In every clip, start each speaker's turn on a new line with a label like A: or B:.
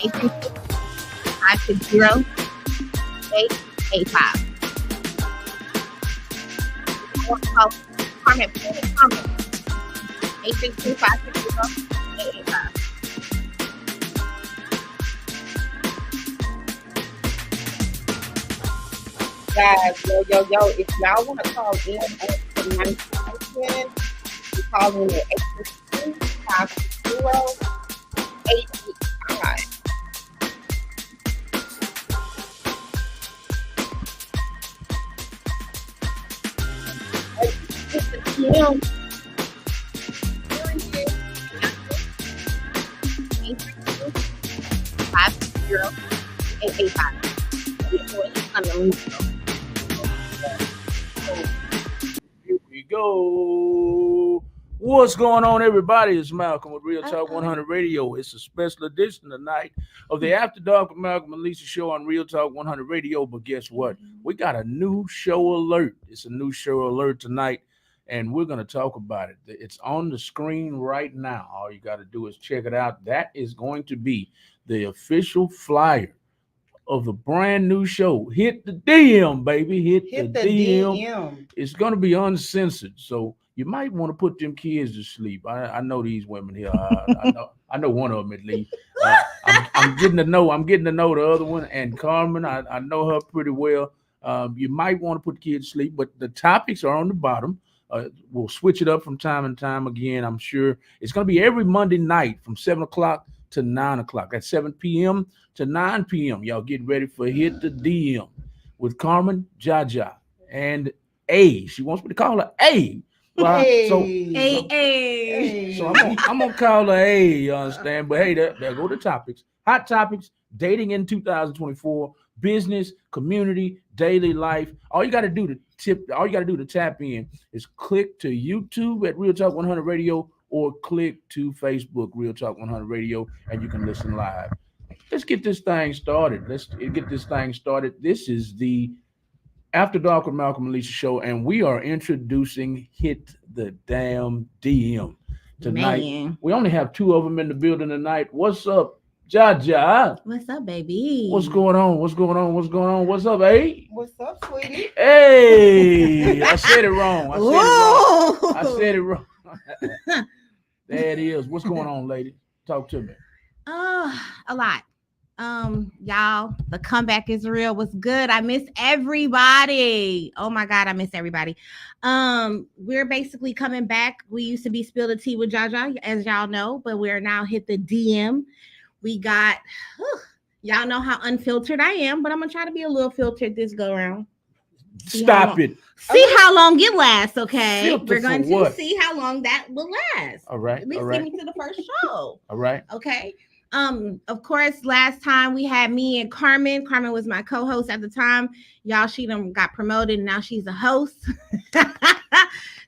A: 832-560-885. Call Carmen, please, Carmen. 832-560-885. Guys, yo, if y'all want to call in on tonight's question, you call in at 832-560-885. It's the PM. 832-560-885.
B: Here we go. What's going on, everybody? It's Malcolm with Real Talk 100 Radio. It's a special edition tonight of the After Dark with Malcolm and Lisa show on Real Talk 100 Radio. But guess what? We got a new show alert. It's a new show alert tonight, and we're going to talk about it. It's on the screen right now. All you got to do is check it out. That is going to be the official flyer of the brand new show. Hit the DM, baby. Hit the DM. It's going to be uncensored, so you might want to put them kids to sleep. I know these women here. I know one of them at least. I'm getting to know the other one, and Carmen. I know her pretty well. You might want to put the kids to sleep, but the topics are on the bottom. We'll switch it up from time and time again. I'm sure it's going to be every Monday night from 7 o'clock to 9 o'clock. That's 7 p.m. to 9 p.m. Y'all get ready for Hit the DM with Carmen, Jaja, and A. She wants me to call her A. Well, so I'm gonna call her A. You understand? But hey, there go the topics. Hot topics: dating in 2024, business, community, daily life. All you got to do to tap in is click to YouTube at Real Talk 100 Radio or click to Facebook Real Talk 100 Radio, and you can listen live. Let's get this thing started. This is the After Dark with Malcolm and Lisa show, and we are introducing Hit the Damn DM tonight. Man. We only have two of them in the building tonight. What's up, Jaja?
A: What's up, baby?
B: What's going on? What's up, A?
C: What's up, sweetie?
B: Hey, I said it wrong. I said it wrong. There it is. What's going on, lady? Talk to me.
A: A lot. Y'all, the comeback is real. What's good? I miss everybody. Oh my God, I miss everybody. We're basically coming back. We used to be Spill the Tea with Jaja, as y'all know, but we're now Hit the DM. We got, y'all know how unfiltered I am, but I'm gonna try to be a little filtered this go around.
B: Stop it.
A: See how long it lasts, okay?
B: Filter
A: we're going to
B: what?
A: see how long that will last.
B: All right.
A: At least get me to the first show.
B: All right.
A: Okay. Of course, last time we had me and Carmen. Carmen was my co-host at the time. Y'all, she done got promoted and now she's a host.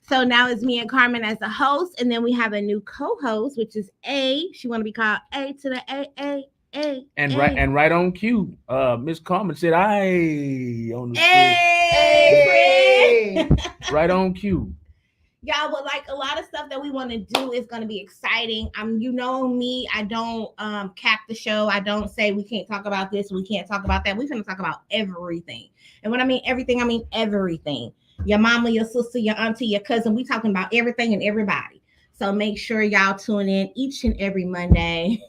A: So now it's me and Carmen as a host. And then we have a new co-host, which is A. She want to be called A to the A.
B: And right on cue, Miss Carmen said, "I on the
A: screen."
B: Right on cue.
A: Y'all, but like a lot of stuff that we want to do is going to be exciting. You know me, I don't cap the show. I don't say we can't talk about this, we can't talk about that. We're going to talk about everything. And when I mean everything, I mean everything. Your mama, your sister, your auntie, your cousin. We talking about everything and everybody. So make sure y'all tune in each and every Monday.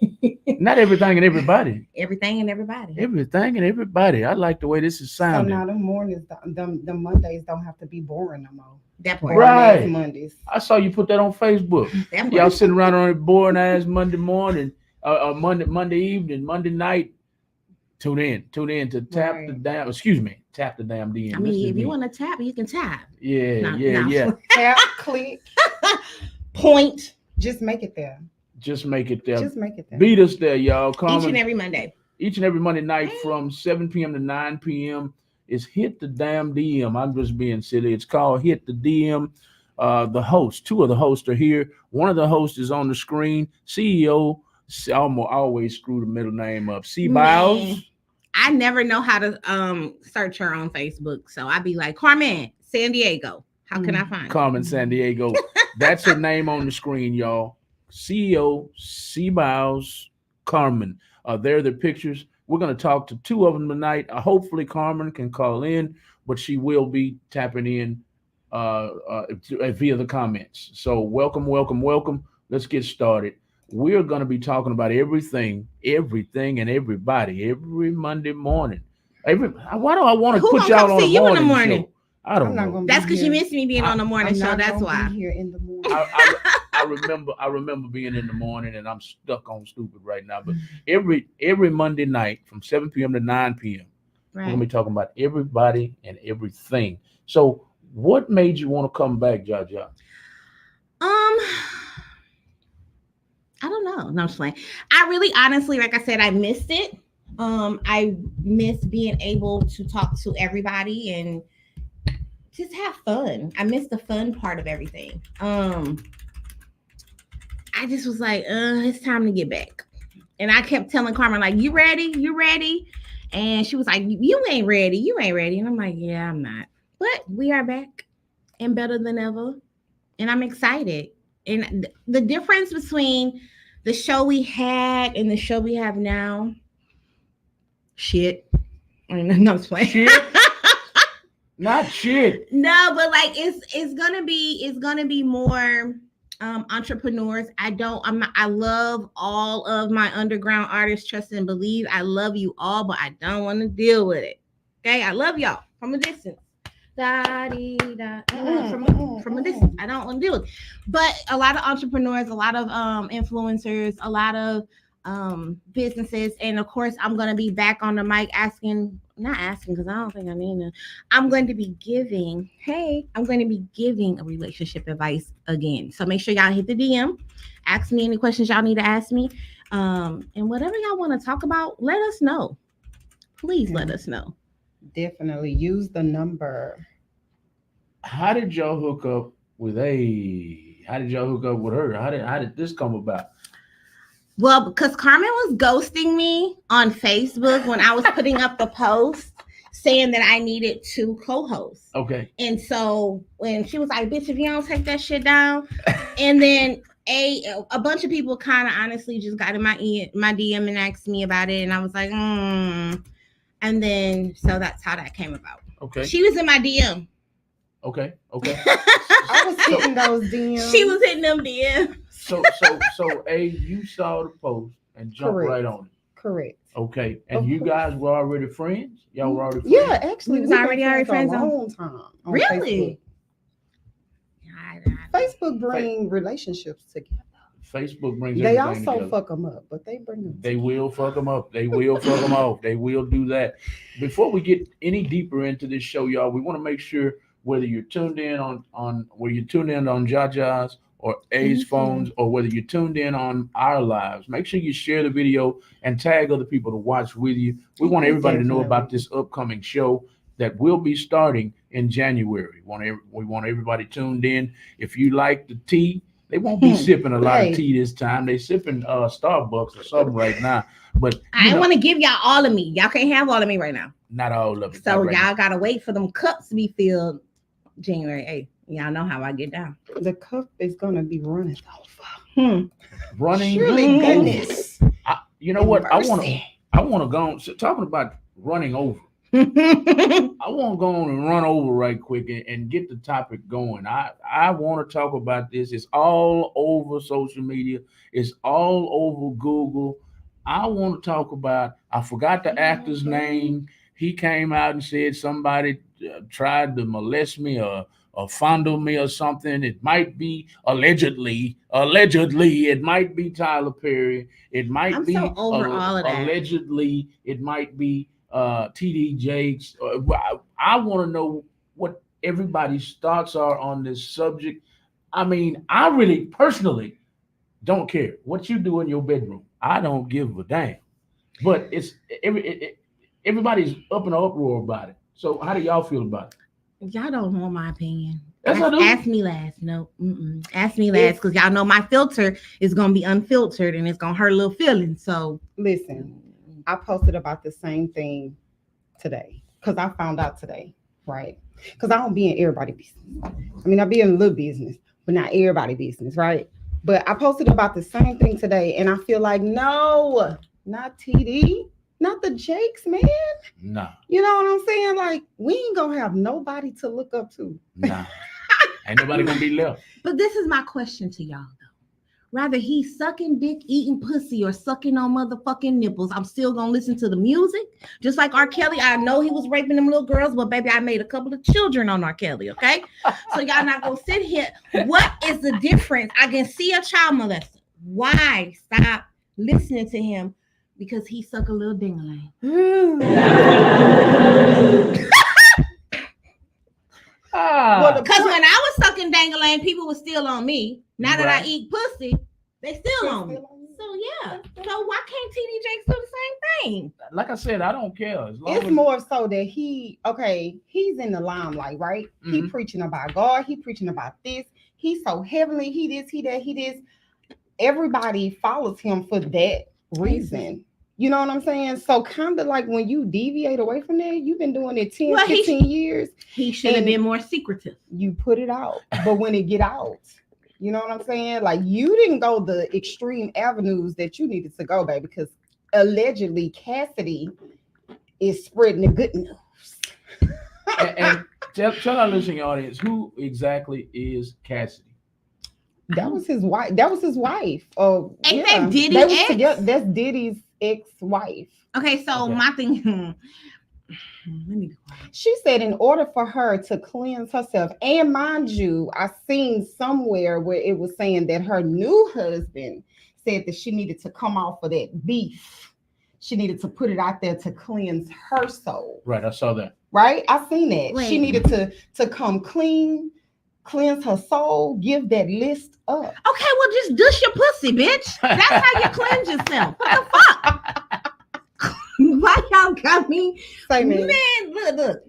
B: Not everything and everybody.
A: Everything and everybody.
B: Everything and everybody. I like the way this is sounding.
C: So now the mornings, the Mondays don't have to be boring no more.
A: That part.
B: Right.
C: Mondays.
B: I saw you put that on Facebook. Y'all sitting around on a boring ass Monday morning, Monday evening, Monday night. Tune in to tap the damn DM.
A: I mean, if you want to tap, you can tap.
B: Yeah.
C: Tap, click,
A: point.
C: Just make it there.
B: Beat us there, y'all.
A: Each and every Monday
B: night from 7 p.m. to 9 p.m. is Hit the Damn DM. I'm just being silly. It's called Hit the DM. Two of the hosts are here. One of the hosts is on the screen. CEO, I always screw the middle name up. C. Biles.
A: I never know how to search her on Facebook. So I'd be like, Carmen San Diego. How can I find
B: Carmen San Diego? That's her name on the screen, y'all. CEO, C. Biles, Carmen. There are the pictures. We're going to talk to two of them tonight. Hopefully, Carmen can call in, but she will be tapping in via the comments. So, welcome, welcome, welcome. Let's get started. We're going to be talking about everything, and everybody every Monday morning. Why do I want to
A: Who
B: put
A: gonna
B: y'all
A: come
B: on
A: see
B: a
A: you in the
B: morning
A: morning?
B: show? I don't
C: I'm not
B: know.
C: gonna be
A: That's because you
C: here.
A: missed me being on the morning
C: I'm
A: show.
C: not
A: That's
C: gonna
A: why.
C: be here in the morning.
B: I remember being in the morning, and I'm stuck on stupid right now. But every Monday night from 7 p.m. to 9 p.m. We're gonna
A: Right.
B: be talking about everybody and everything. So, what made you want to come back, Jaja?
A: I don't know. No, I'm just playing. I really, honestly, like I said, I missed it. I miss being able to talk to everybody and just have fun. I miss the fun part of everything. I just was like, it's time to get back. And I kept telling Carmen, like, you ready? You ready? And she was like, you ain't ready. You ain't ready. And I'm like, yeah, I'm not. But we are back and better than ever. And I'm excited. And the difference between the show we had and the show we have now, shit. I mean, no, I'm just playing.
B: Shit. Not shit.
A: No, but like it's gonna be more entrepreneurs. I love all of my underground artists, trust and believe. I love you all, but I don't want to deal with it. Okay, I love y'all from a distance. From a distance. I don't want to deal with it. But a lot of entrepreneurs, a lot of influencers, a lot of businesses, and of course I'm going to be back on the mic not asking because I don't think I need to. I'm going to be giving a relationship advice again. So make sure y'all hit the DM, ask me any questions y'all need to ask me, and whatever y'all want to talk about, let us know. Please let us know.
C: Definitely use the number.
B: How did y'all hook up with How did y'all hook up with her? How did this come about?
A: Well, because Carmen was ghosting me on Facebook when I was putting up the post saying that I needed 2 co-hosts.
B: Okay.
A: And so when she was like, bitch, if you don't take that shit down, and then a bunch of people kind of honestly just got in my DM and asked me about it, and I was like, and then so that's how that came about.
B: Okay.
A: She was in my DM.
B: Okay.
C: I was hitting those DMs.
A: She was hitting them DMs.
B: So you saw the post and jumped
C: Correct.
B: right on it.
C: Correct.
B: Okay. And
C: Of
B: you
C: course.
B: guys were already friends? Y'all were already friends?
C: Yeah, actually,
A: We was
C: we've
A: already
C: been
A: friends
C: for a
A: on-
C: long time. On
A: Really?
C: Facebook bring relationships together.
B: Facebook brings
C: They
B: everything
C: also
B: together.
C: fuck them up, but they bring them.
B: They will fuck them up. They will fuck them off. They will do that. Before we get any deeper into this show, y'all, we want to make sure whether you're tuned in on Jaja's or A's phones, or whether you're tuned in on our lives, make sure you share the video and tag other people to watch with you. We want everybody to know about this upcoming show that will be starting in January. We want everybody tuned in. If you like the tea, they won't be sipping a lot of tea this time. They sipping Starbucks or something right now. But
A: I want to give y'all all of me. Y'all can't have all of me right now.
B: Not all of it.
A: So
B: right
A: y'all
B: now.
A: gotta wait for them cups to be filled January 8th. Y'all know how I get down.
C: The cup is gonna be running over.
B: Running.
C: Surely goodness.
B: You know what?
C: Mercy.
B: I want to go on. So talking about running over. I want to go on and run over right quick and get the topic going. I want to talk about this. It's all over social media. It's all over Google. I want to talk about, I forgot the actor's name. He came out and said somebody tried to molest me or fondle me or something. It might be allegedly, it might be Tyler Perry. It might
A: I'm
B: be
A: so over all of that.
B: Allegedly, it might be TD Jakes. I want to know what everybody's thoughts are on this subject. I mean, I really personally don't care what you do in your bedroom. I don't give a damn. But everybody's up in an uproar about it. So how do y'all feel about it?
A: Y'all don't want my opinion.
B: Yes, I do.
A: Ask me last. No, ask me last, because y'all know my filter is gonna be unfiltered and it's gonna hurt a little feelings. So
C: Listen, I posted about the same thing today because I found out today, right? Because I don't be in everybody's business. I mean, I be in a little business, but not everybody's business, right? But I posted about the same thing today, and I feel like, no, not TD, not the Jakes, man.
B: Nah.
C: You know what I'm saying? Like, we ain't gonna have nobody to look up to.
B: Nah. Ain't nobody gonna be left.
A: But this is my question to y'all, though. Rather he's sucking dick, eating pussy, or sucking on motherfucking nipples, I'm still gonna listen to the music. Just like R. Kelly, I know he was raping them little girls, but baby, I made a couple of children on R. Kelly, okay? So y'all not gonna sit here. What is the difference? I can see a child molester. Why stop listening to him? Because he suck a little ding-a-ling. Because when I was sucking dang-a-ling, people were still on me. Now that I eat pussy, they still on me. So yeah. So why can't TD Jakes do the same thing?
B: Like I said, I don't care. As long
C: It's
B: as
C: more so that he's in the limelight, right? He preaching about God. He preaching about this. He's so heavenly. He this, he that, he this. Everybody follows him for that reason. You know what I'm saying? So kind of like when you deviate away from that, you've been doing it 10, 15 years.
A: He should have been more secretive.
C: You put it out. But when it get out, you know what I'm saying? Like, you didn't go the extreme avenues that you needed to go, baby, because allegedly Cassidy is spreading the good news.
B: and tell our listening audience, who exactly is Cassidy?
C: That was his wife. That was his wife. Oh,
A: Ain't that Diddy
C: they was
A: ex?
C: together. That's Diddy's ex-wife.
A: Okay, so my thing. Let me be quiet.
C: She said in order for her to cleanse herself, and mind you, I seen somewhere where it was saying that her new husband said that she needed to come off of that beef. She needed to put it out there to cleanse her soul.
B: Right, I saw that.
C: Right? I seen that.
A: Wait.
C: She needed to come clean, cleanse her soul, give that list up.
A: Okay, well, just douche your pussy, bitch. That's how you cleanse yourself. What the fuck? Why y'all got me?
C: Say,
A: Man, look.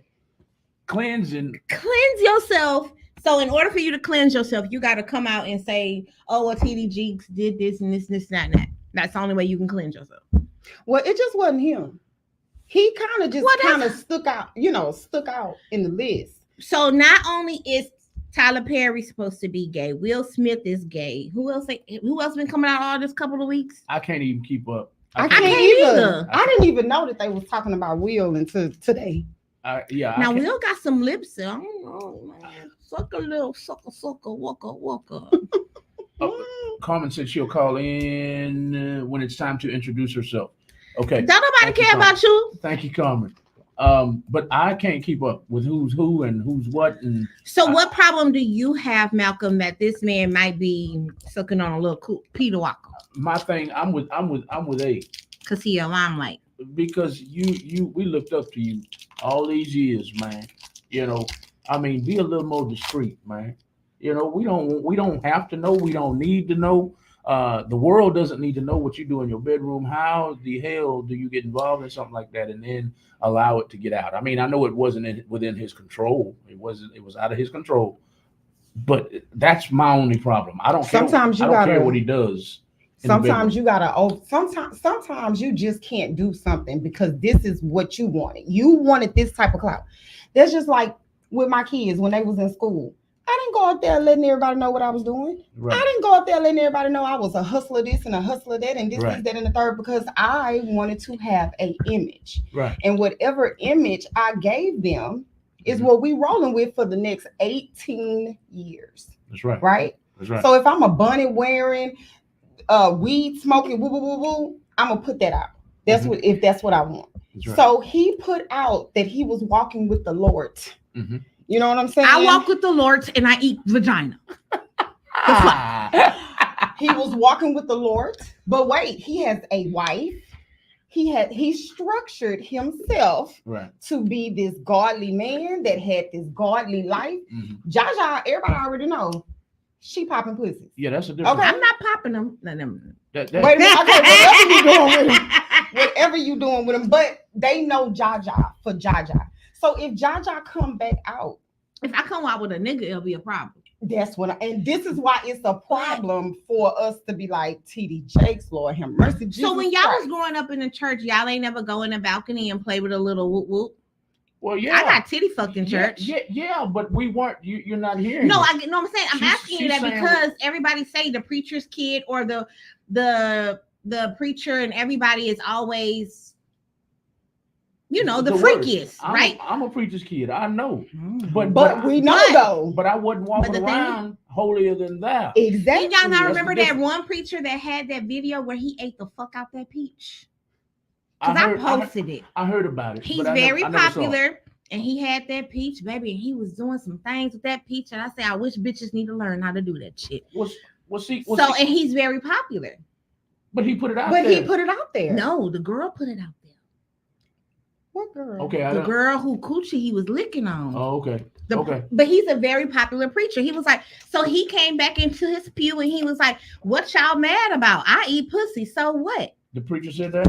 B: Cleansing.
A: Cleanse yourself. So in order for you to cleanse yourself, you got to come out and say, oh, well, TD Jakes did this and this, and that. That's the only way you can cleanse yourself.
C: Well, it just wasn't him. He kind of just stuck out in the list.
A: So not only is Tyler Perry supposed to be gay, Will Smith is gay. Who else been coming out all this couple of weeks?
B: I can't even keep up.
C: I can't either. I didn't even know that they was talking about Will until today.
A: Now Will got some lips. I don't know, man. Suck a little, sucker, waka.
B: Carmen said she'll call in when it's time to introduce herself. Okay.
A: Don't nobody care about you.
B: Thank you, Carmen. But I can't keep up with who's who and who's what. And
A: so, what problem do you have, Malcolm, that this man might be sucking on a little cool Peter Walker?
B: My thing, I'm with A.
A: Cause he a limelight.
B: Because we looked up to you all these years, man. You know, I mean, be a little more discreet, man. You know, we don't have to know. We don't need to know. The world doesn't need to know what you do in your bedroom. How the hell do you get involved in something like that and then allow it to get out? I mean, I know it wasn't within his control. It was out of his control. But that's my only problem. I don't care what he does.
C: Sometimes you gotta. Sometimes you just can't do something because this is what you wanted. You wanted this type of clout. That's just like with my kids when they was in school. I didn't go out there letting everybody know what I was doing. Right. I didn't go out there letting everybody know I was a hustler this and a hustler that and this, right. That, and the third because I wanted to have an image.
B: Right.
C: And whatever image I gave them is what we rolling with for the next 18 years.
B: That's right.
C: Right?
B: That's right.
C: So if I'm a bunny wearing, weed smoking, woo, woo, woo, woo, I'm going to put that out. That's if that's what I want. Right. So he put out that he was walking with the Lord. Mm-hmm. You know what I'm saying?
A: I walk with the Lord and I eat vagina.
C: He was walking with the Lord, but wait, he has a wife. He structured himself to be this godly man that had this godly life. Mm-hmm. Jaja, everybody already know she popping pussies.
B: Yeah, that's a difference.
A: Okay, I'm not popping them.
C: Wait a minute. Okay, whatever you doing with them, but they know Jaja for Jaja. So if Jaja come back out,
A: if I come out with a nigga, it'll be a problem.
C: That's what and this is why it's a problem for us to be like TD Jakes, Lord have mercy. Jesus
A: so when y'all
C: Christ.
A: was growing up in the church, y'all ain't never go in the balcony and play with a little whoop whoop.
B: Well, yeah,
A: I got titty fucked in church.
B: Yeah, but we weren't. You're not hearing.
A: No, I'm asking you that because everybody say the preacher's kid or the the preacher and everybody is always, the
B: The
A: freakiest,
B: I'm,
A: right?
B: I'm a preacher's kid. I know,
C: But we know though.
B: but I wasn't walking
A: the thing-
B: around holier than thou.
C: Exactly.
A: And y'all not
B: That's
A: remember
B: the
A: that
B: difference.
A: one preacher that had that video where he ate the fuck out that peach?
B: I
A: Because I
B: heard,
A: posted it.
B: I heard about it.
A: He's
B: but I
A: very
B: never saw it.
A: popular, and he had that peach, baby, and he was doing some things with that peach. And I say, I wish bitches need to learn how to do that shit.
B: And
A: he's very popular.
B: but he put it out
C: But
B: there.
C: he put it out there.
A: No, the girl put it out there.
C: What girl?
B: Okay,
A: The girl who coochie he was licking on.
B: Oh, okay.
A: But he's a very popular preacher. He was like, so he came back into his pew and he was like, what y'all mad about? I eat pussy. So what?
B: The preacher said that.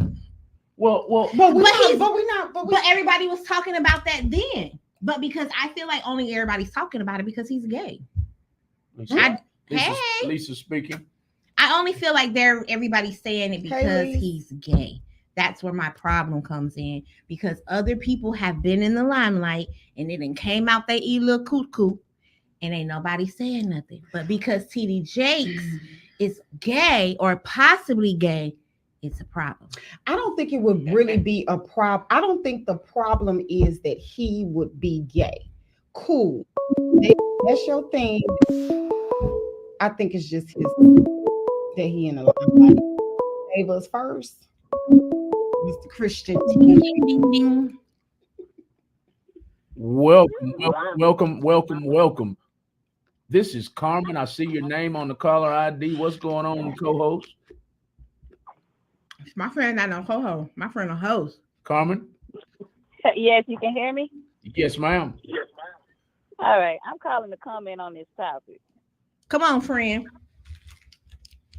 B: Well,
A: But everybody was talking about that then. But because I feel like only everybody's talking about it because he's gay.
B: Lisa speaking.
A: I only feel like everybody's saying it because he's gay. That's where my problem comes in, because other people have been in the limelight and it came out they eat a little cuckoo and ain't nobody saying nothing. But because TD Jakes is gay or possibly gay, it's a problem.
C: I don't think it would really be a problem. I don't think the problem is that he would be gay. Cool. That's your thing. I think it's just his that he in the limelight. Gave us first. Mr. Christian.
B: Welcome. This is Carmen. I see your name on the caller ID. What's going on, co-host?
A: My friend not no ho-ho. My friend a host.
B: Carmen?
D: Yes, you can hear me?
B: Yes, ma'am.
D: All right. I'm calling to comment on this topic.
A: Come on, friend.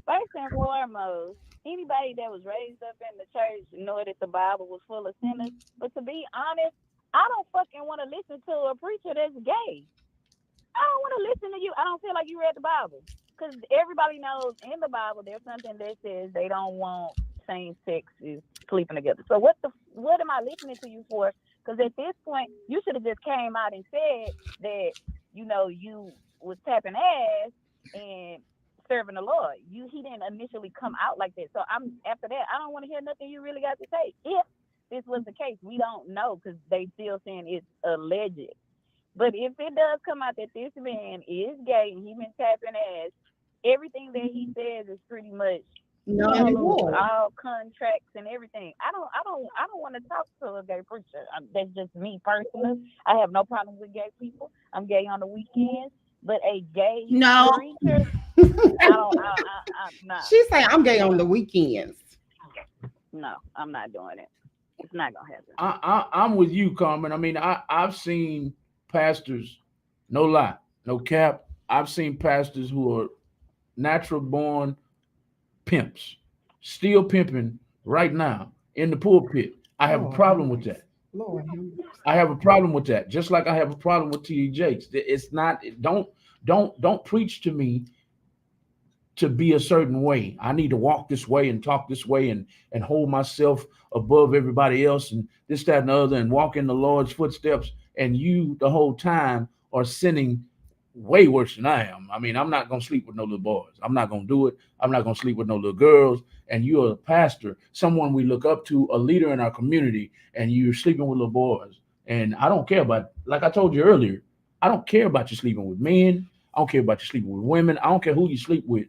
D: First and foremost, anybody that was raised up in the church know that the Bible was full of sinners. But to be honest, I don't fucking want to listen to a preacher that's gay. I don't want to listen to you. I don't feel like you read the Bible. Because everybody knows in the Bible there's something that says they don't want same sexes sleeping together. So what am I listening to you for? Because at this point, you should have just came out and said that, you was tapping ass and serving the Lord. He didn't initially come out like that. So after that, I don't want to hear nothing you really got to say. If this was the case, we don't know because they still saying it's alleged. But if it does come out that this man is gay and he been tapping ass, everything that he says is pretty much all contracts and everything. I don't want to talk to a gay preacher. That's just me personally. I have no problem with gay people. I'm gay on the weekends, but a gay preacher, I'm not.
C: She's saying I'm gay on the weekends.
D: No, I'm not doing it. It's not gonna happen.
B: I'm with you, Carmen. I mean, I've seen pastors, no lie, no cap. I've seen pastors who are natural born pimps, still pimping right now in the pulpit. I have a problem with that.
C: Lord.
B: I have a problem with that. Just like I have a problem with TD Jakes. It's not. Don't preach to me to be a certain way. I need to walk this way and talk this way and hold myself above everybody else and this, that, and the other, and walk in the Lord's footsteps. And you the whole time are sinning way worse than I am. I mean, I'm not going to sleep with no little boys. I'm not going to do it. I'm not going to sleep with no little girls. And you're a pastor, someone we look up to, a leader in our community, and you're sleeping with little boys. And I don't care about, like I told you earlier, I don't care about you sleeping with men. I don't care about you sleeping with women. I don't care who you sleep with.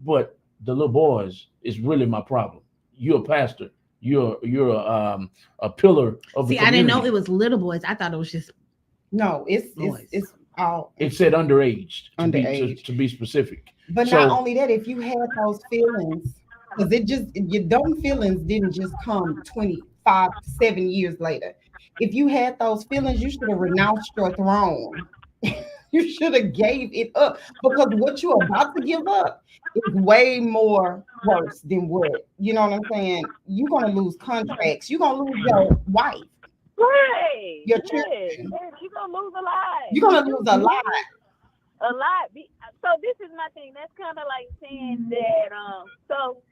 B: But the little boys is really my problem. You're a pastor. You're a pillar of the community.
A: I didn't know it was little boys. I thought it was just
C: it's all.
B: It said underage.
C: Underage.
B: To be specific.
C: But not only that, if you had those feelings, because your dumb feelings didn't just come 25, 7 years later. If you had those feelings, you should have renounced your throne. You should have gave it up, because what you're about to give up is way more worse than what, you know what I'm saying? You're going to lose contracts. You're going to lose your wife.
D: Right.
C: Your
D: children. You're going to lose a lot.
C: You're going to lose a lot.
D: A lot. So this is my thing. That's kind of like saying that, so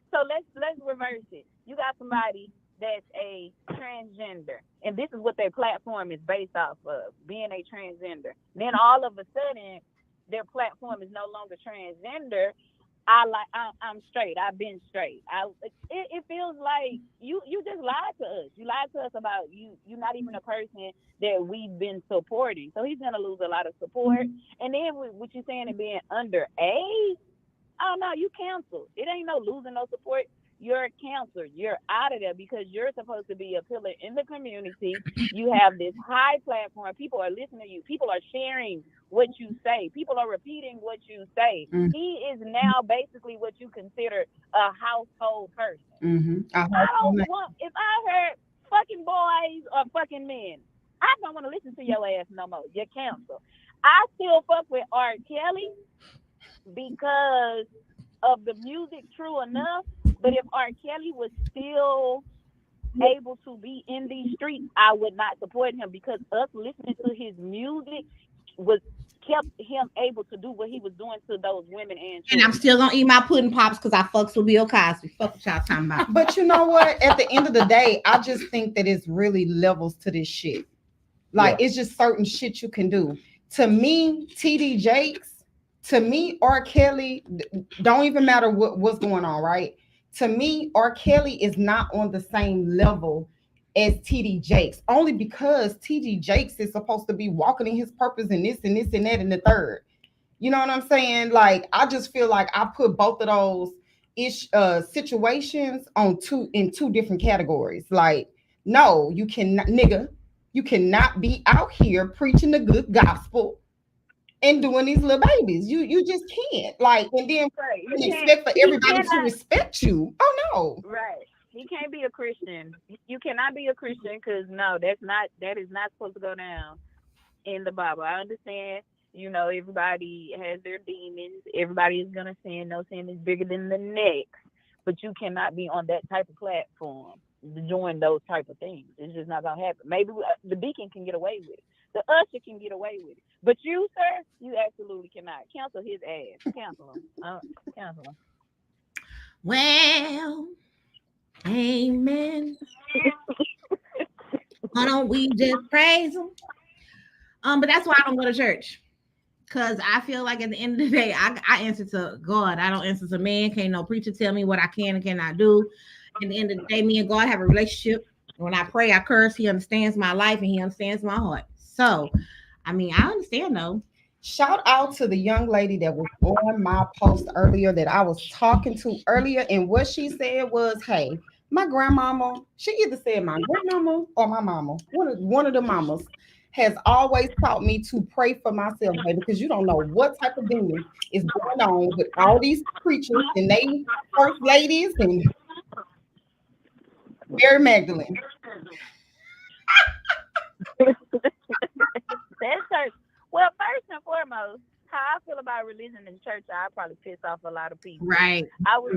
D: let's reverse it. You got somebody that's a transgender, and this is what their platform is based off of, being a transgender. Then all of a sudden their platform is no longer transgender. I'm straight. I've been straight. It feels like you just lied to us. You lied to us about you're not even a person that we've been supporting. So he's gonna lose a lot of support. And then with what you saying and being underage, oh no, you canceled. It ain't no losing no support. You're canceled. You're out of there because you're supposed to be a pillar in the community. You have this high platform. People are listening to you. People are sharing what you say. People are repeating what you say.
C: Mm-hmm.
D: He is now basically what you consider a household person.
C: Mm-hmm.
D: I don't want, if I heard fucking boys or fucking men, I don't want to listen to your ass no more. You're canceled. I still fuck with R. Kelly because of the music, true enough. But if R. Kelly was still able to be in these streets, I would not support him because us listening to his music was kept him able to do what he was doing to those women and children.
A: And I'm still gonna eat my pudding pops because I fucks with Bill Cosby. Fuck what y'all talking about.
C: But you know what? At the end of the day, I just think that it's really levels to this shit. Like it's just certain shit you can do. To me, TD Jakes, to me, R. Kelly, don't even matter what's going on, right? To me, R. Kelly is not on the same level as TD Jakes, only because TD Jakes is supposed to be walking in his purpose and this and this and that and the third. You know what I'm saying? Like, I just feel like I put both of those situations in two different categories. Like, no, you cannot, nigga, you cannot be out here preaching the good gospel and doing these little babies. You just can't. Like, and then expect for everybody to respect you. Oh no.
D: Right. He can't be a Christian. You cannot be a Christian because no, that is not supposed to go down in the Bible. I understand, everybody has their demons. Everybody is gonna sin. No sin is bigger than the next. But you cannot be on that type of platform doing those type of things. It's just not gonna happen. Maybe the deacon can get away with it. The usher can get away with it. But you, sir, you absolutely cannot. Cancel his ass. Cancel him. Cancel him.
A: Well, amen. Why don't we just praise him? But that's why I don't go to church. Because I feel like at the end of the day, I answer to God. I don't answer to man. Can't no preacher tell me what I can and cannot do. At the end of the day, me and God have a relationship. When I pray, I curse. He understands my life and he understands my heart. So, I mean, I understand though.
C: Shout out to the young lady that was on my post earlier that I was talking to earlier. And what she said was, hey, my grandmama, she either said my grandmama or my mama, one of the mamas, has always taught me to pray for myself, baby, because you don't know what type of demon is going on with all these preachers and they first ladies and Mary Magdalene.
D: That's church. Well, first and foremost, how I feel about religion and church, I probably piss off a lot of people.
A: Right.
D: I was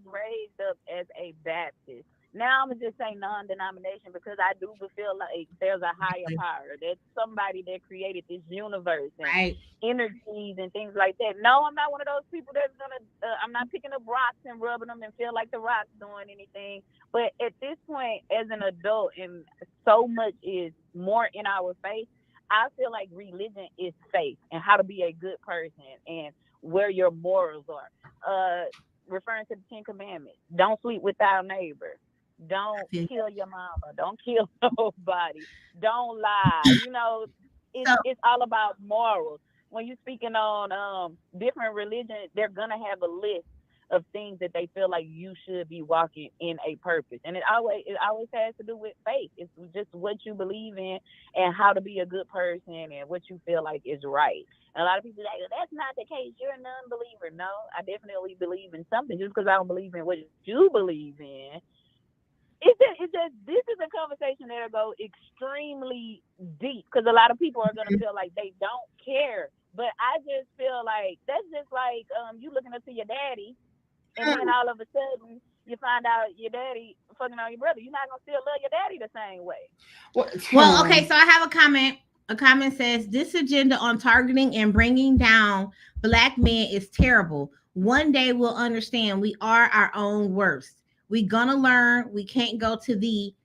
D: raised up as a Baptist. Now I'm gonna just say non-denomination because I do feel like there's a higher power. There's somebody that created this universe and energies and things like that. No, I'm not one of those people that's gonna. I'm not picking up rocks and rubbing them and feel like the rock's doing anything. But at this point, as an adult, and so much is more in our faith, I feel like religion is faith and how to be a good person and where your morals are. Referring to the 10 Commandments, don't sleep with thy neighbor. Don't kill your mama. Don't kill nobody. Don't lie. It's all about morals. When you're speaking on different religions, they're gonna have a list of things that they feel like you should be walking in a purpose, and it always has to do with faith. It's just what you believe in and how to be a good person and what you feel like is right. And a lot of people say, well, that's not the case. You're a non-believer. No, I definitely believe in something. Just because I don't believe in what you believe in. It's just this is a conversation that'll go extremely deep because a lot of people are gonna feel like they don't care. But I just feel like that's just like you looking up to your daddy, and then all of a sudden you find out your daddy fucking on your brother. You're not gonna still love your daddy the same way.
A: Well, okay. So I have a comment. A comment says this agenda on targeting and bringing down Black men is terrible. One day we'll understand we are our own worst. We gonna learn. We can't go to thee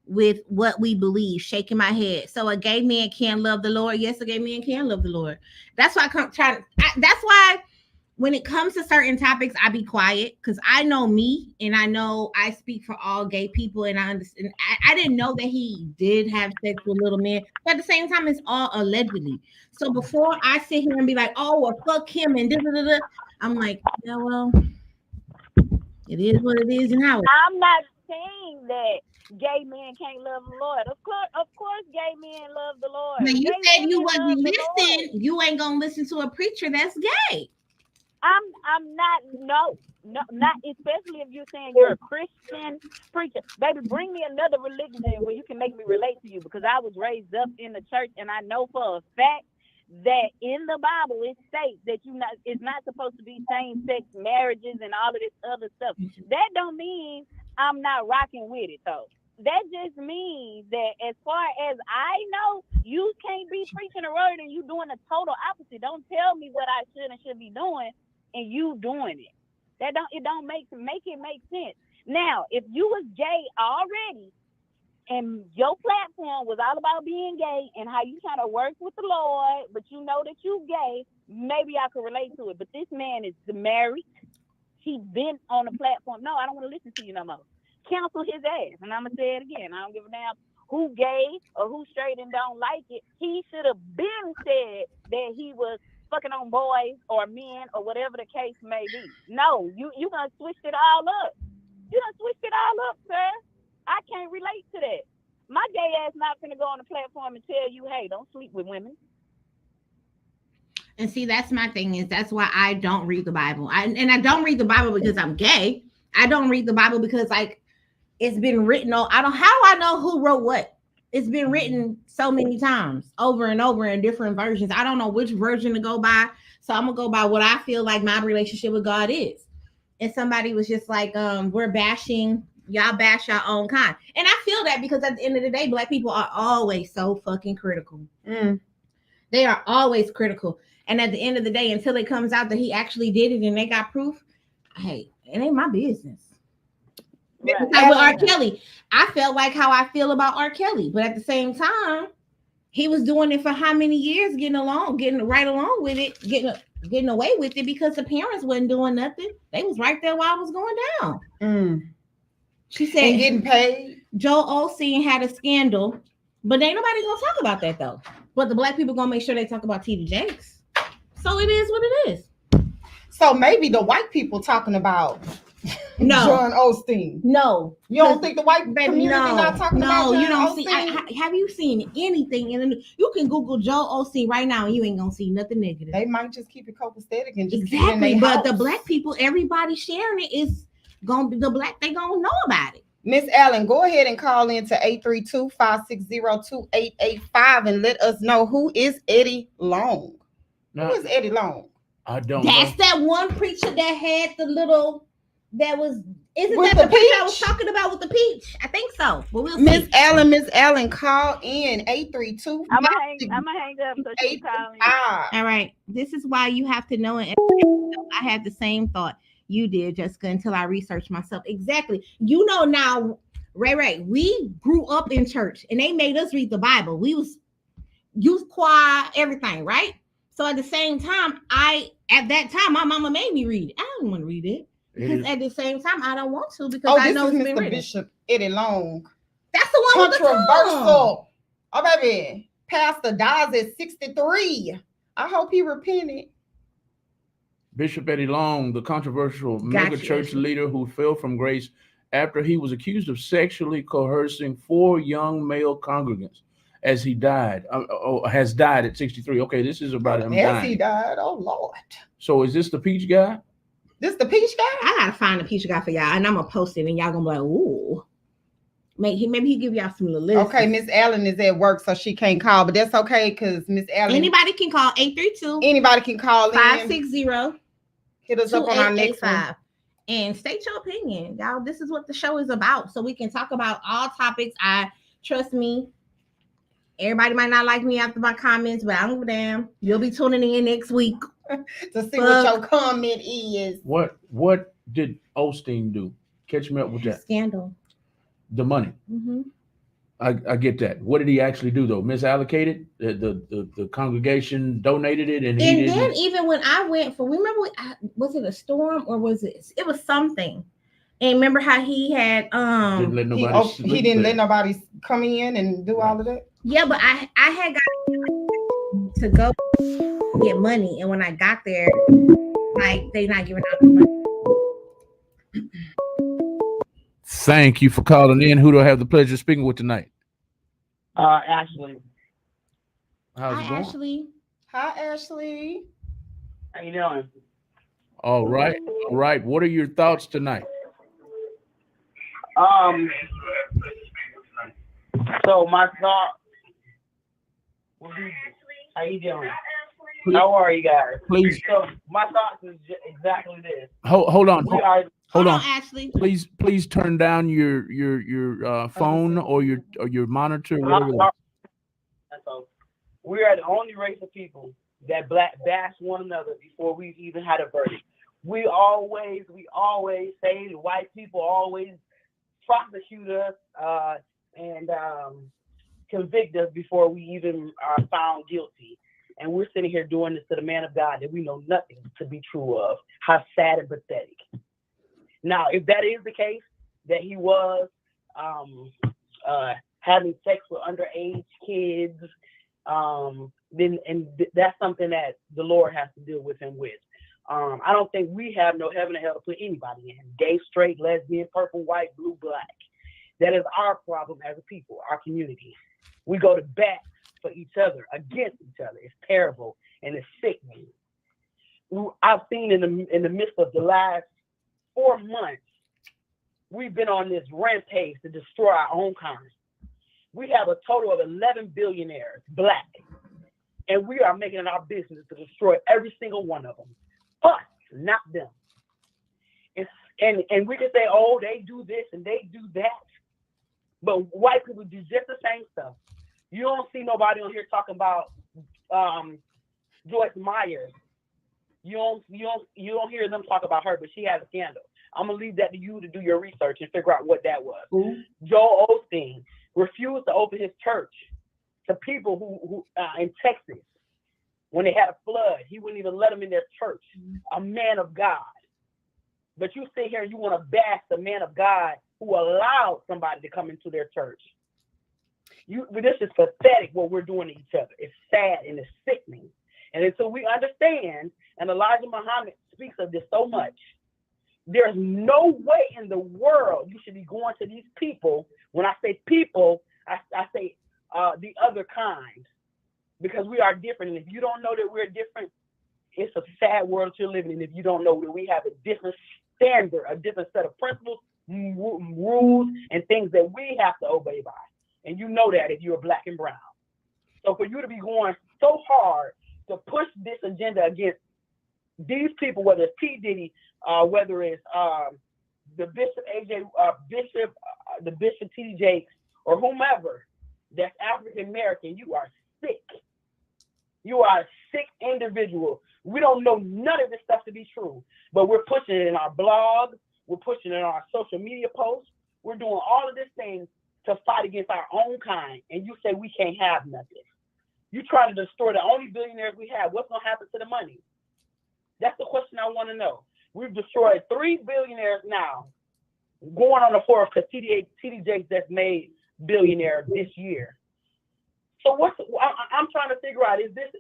A: with what we believe. Shaking my head. So a gay man can love the Lord. Yes, a gay man can love the Lord. That's why that's why when it comes to certain topics, I be quiet because I know me and I know I speak for all gay people, and I understand. I didn't know that he did have sex with little men, but at the same time, it's all allegedly. So before I sit here and be like, "Oh, well, fuck him," and da, I'm like, yeah, well, it is what it is, and how it.
D: I'm not saying that gay men can't love the Lord. Of course, gay men love the Lord.
A: Now you
D: Gay
A: said you
D: women
A: wasn't
D: love the Lord.
A: listening. You ain't gonna listen to a preacher that's gay.
D: I'm not no, not especially if you're saying you're a Christian preacher. Baby, bring me another religion where you can make me relate to you, because I was raised up in the church and I know for a fact that in the Bible it states that it's not supposed to be same-sex marriages and all of this other stuff. That don't mean I'm not rocking with it though. That just means that as far as I know, you can't be preaching a word and you doing the total opposite. Don't tell me what I should be doing and you doing it. It don't make it make sense. Now, if you was gay already and your platform was all about being gay and how you trying to work with the Lord, but you know that you gay, maybe I could relate to it. But this man is married. He's been on the platform. No, I don't want to listen to you no more. Cancel his ass. And I'm going to say it again. I don't give a damn who gay or who straight and don't like it. He should have been said that he was fucking on boys or men or whatever the case may be. No, you done switched it all up. You done switched it all up, sir. I can't relate to that. My gay ass not gonna go on the platform and tell you, hey, don't sleep with women.
A: And see, that's my thing is that's why I don't read the Bible. I don't read the Bible because I'm gay. I don't read the Bible because like it's been written on. How I know who wrote what. It's been written so many times over and over in different versions. I don't know which version to go by. So I'm gonna go by what I feel like my relationship with God is. And somebody was just like, we're bashing, y'all bash your own kind. And I feel that because at the end of the day, Black people are always so fucking critical. They are always critical. And at the end of the day, until it comes out that he actually did it and they got proof, hey, it ain't my business. Right. Like with R. Kelly, I felt like how I feel about R. Kelly, but at the same time, he was doing it for how many years, getting right along with it, getting away with it because the parents wasn't doing nothing. They was right there while it was going down. She said,
C: and getting paid.
A: Joel Osteen had a scandal, but ain't nobody gonna talk about that though. But the Black people gonna make sure they talk about T.D. Jakes. So it is what it is.
C: So maybe the white people talking about John Osteen.
A: No,
C: you don't think the white community not talking about John
A: you don't
C: Osteen?
A: See. Have you seen anything in the news? You can Google Joel Osteen right now, and you ain't gonna see nothing negative.
C: They might just keep it copacetic and just
A: exactly.
C: Keep it in
A: but
C: house.
A: The Black people, everybody sharing it is gonna be the Black. They gonna know about it.
C: Miss Allen, go ahead and call in to 832-560-2885 and let us know who is Eddie Long. Who is Eddie Long?
B: I don't
A: That's
B: know.
A: that one preacher that had the little that was isn't
C: with
A: that the preacher
C: peach?
A: I was talking about with the peach? I think so. But we'll
C: Miss Allen, call in 832.
D: I'm gonna hang up so she call in.
A: All right. This is why you have to know. And I had the same thought you did, Jessica, until I researched myself. Exactly. You know now, Ray, we grew up in church and they made us read the Bible. We was youth choir, everything, right? So at the same time, at that time, my mama made me read it. I didn't want to read it. Because at the same time, I don't want to because I know it's been written.
C: Bishop Eddie Long.
A: That's the one with the
C: controversial. Oh, baby. Pastor dies at 63. I hope he repented.
B: Bishop Eddie Long, the controversial mega church leader who fell from grace after he was accused of sexually coercing 4 young male congregants as he died, has died at 63. Okay, this is about him dying.
C: As he died, oh Lord.
B: So is this the peach guy?
C: This the peach guy?
A: I gotta find the peach guy for y'all, and I'm gonna post it, and y'all gonna be like, "Ooh." Maybe he give y'all some little.
C: Okay, Miss Allen is at work, so she can't call, but that's okay because Miss Allen.
A: Anybody can call 832.
C: Anybody can call
A: 560.
C: Hit us up on our next one.
A: And state your opinion, y'all. This is what the show is about, so we can talk about all topics. Trust me. Everybody might not like me after my comments, but I don't give a damn. You'll be tuning in next week
C: to see what your comment is.
B: What did Osteen do? Catch me up with that.
A: Scandal.
B: The money.
A: Mm-hmm.
B: I get that. What did he actually do though? Misallocated? The congregation donated it, and he
A: And
B: didn't.
A: then even when I went for, remember, was it a storm or was it was something? And remember how he had
B: Didn't let
C: He
B: nobody
C: he
B: sleep
C: didn't
B: there.
C: let nobody come in and do all of that.
A: yeah, but I had got to go get money, and when I got there, like they not giving out the money.
B: Thank you for calling in. Who do I have the pleasure of speaking with tonight?
E: Ashley,
B: How's it
A: Hi,
B: going?
A: Ashley.
C: Hi, Ashley.
E: how you doing?
B: All right, all right. What are your thoughts tonight?
E: So my thought. How you doing? How are you guys?
B: Please
E: So my thoughts is exactly this.
B: hold on.
E: We are.
B: Hold on.
A: Ashley.
B: Please turn down your phone or your monitor. Whatever.
E: That's all. We are the only race of people that bash one another before we've even had a verdict. We always say the white people always prosecute us and convict us before we even are found guilty. And we're sitting here doing this to the man of God that we know nothing to be true of. How sad and pathetic. Now, if that is the case, that he was having sex with underage kids, then that's something that the Lord has to deal with him with. I don't think we have no heaven or hell to put anybody in. Gay, straight, lesbian, purple, white, blue, black. That is our problem as a people, our community. We go to bat for each other, against each other. It's terrible and it's sickening. I've seen in the midst of the last 4 months, we've been on this rampage to destroy our own kind. We have a total of 11 billionaires, black, and we are making it our business to destroy every single one of them. Us, not them. And we can say, oh, they do this and they do that. But white people do just the same stuff. You don't see nobody on here talking about Joyce Meyer. You don't hear them talk about her, but she has a scandal. I'm gonna leave that to you to do your research and figure out what that was.
C: Ooh.
E: Joel Osteen refused to open his church to people who in Texas when they had a flood. He wouldn't even let them in their church. A man of God. But you sit here and you want to bash the man of God who allowed somebody to come into their church. This is pathetic what we're doing to each other. It's sad and it's sickening. And until we understand, and Elijah Muhammad speaks of this so much, there's no way in the world you should be going to these people. When I say people, I say the other kind, because we are different. And if you don't know that we're different, it's a sad world you're living in if you don't know that we have a different standard, a different set of principles, rules, and things that we have to obey by. And you know that if you're black and brown. So for you to be going so hard to push this agenda against these people, whether it's P. Diddy, whether it's the Bishop the Bishop T.D. Jakes, or whomever that's African American, you are sick. You are a sick individual. We don't know none of this stuff to be true, but we're pushing it in our blog. We're pushing it in our social media posts. We're doing all of these things to fight against our own kind, and you say we can't have nothing. You try to destroy the only billionaires we have. What's going to happen to the money? That's the question I want to know. We've destroyed 3 billionaires now, going on the 4th because T.D. Jakes just made billionaire this year. So I'm trying to figure out, is this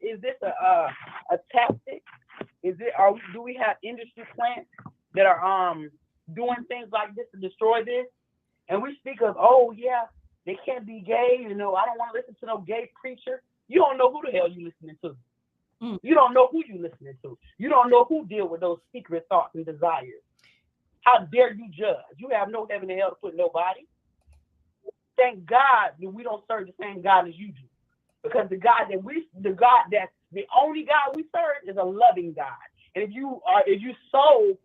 E: a tactic? Do we have industry plants that are doing things like this to destroy this? And we speak of, oh yeah, they can't be gay. I don't want to listen to no gay preacher. You don't know who the hell you listening to. You don't know who you listening to. You don't know who deal with those secret thoughts and desires. How dare you judge? You have no heaven and hell to put nobody. Thank God that we don't serve the same God as you do. Because the only God we serve is a loving God. And if you so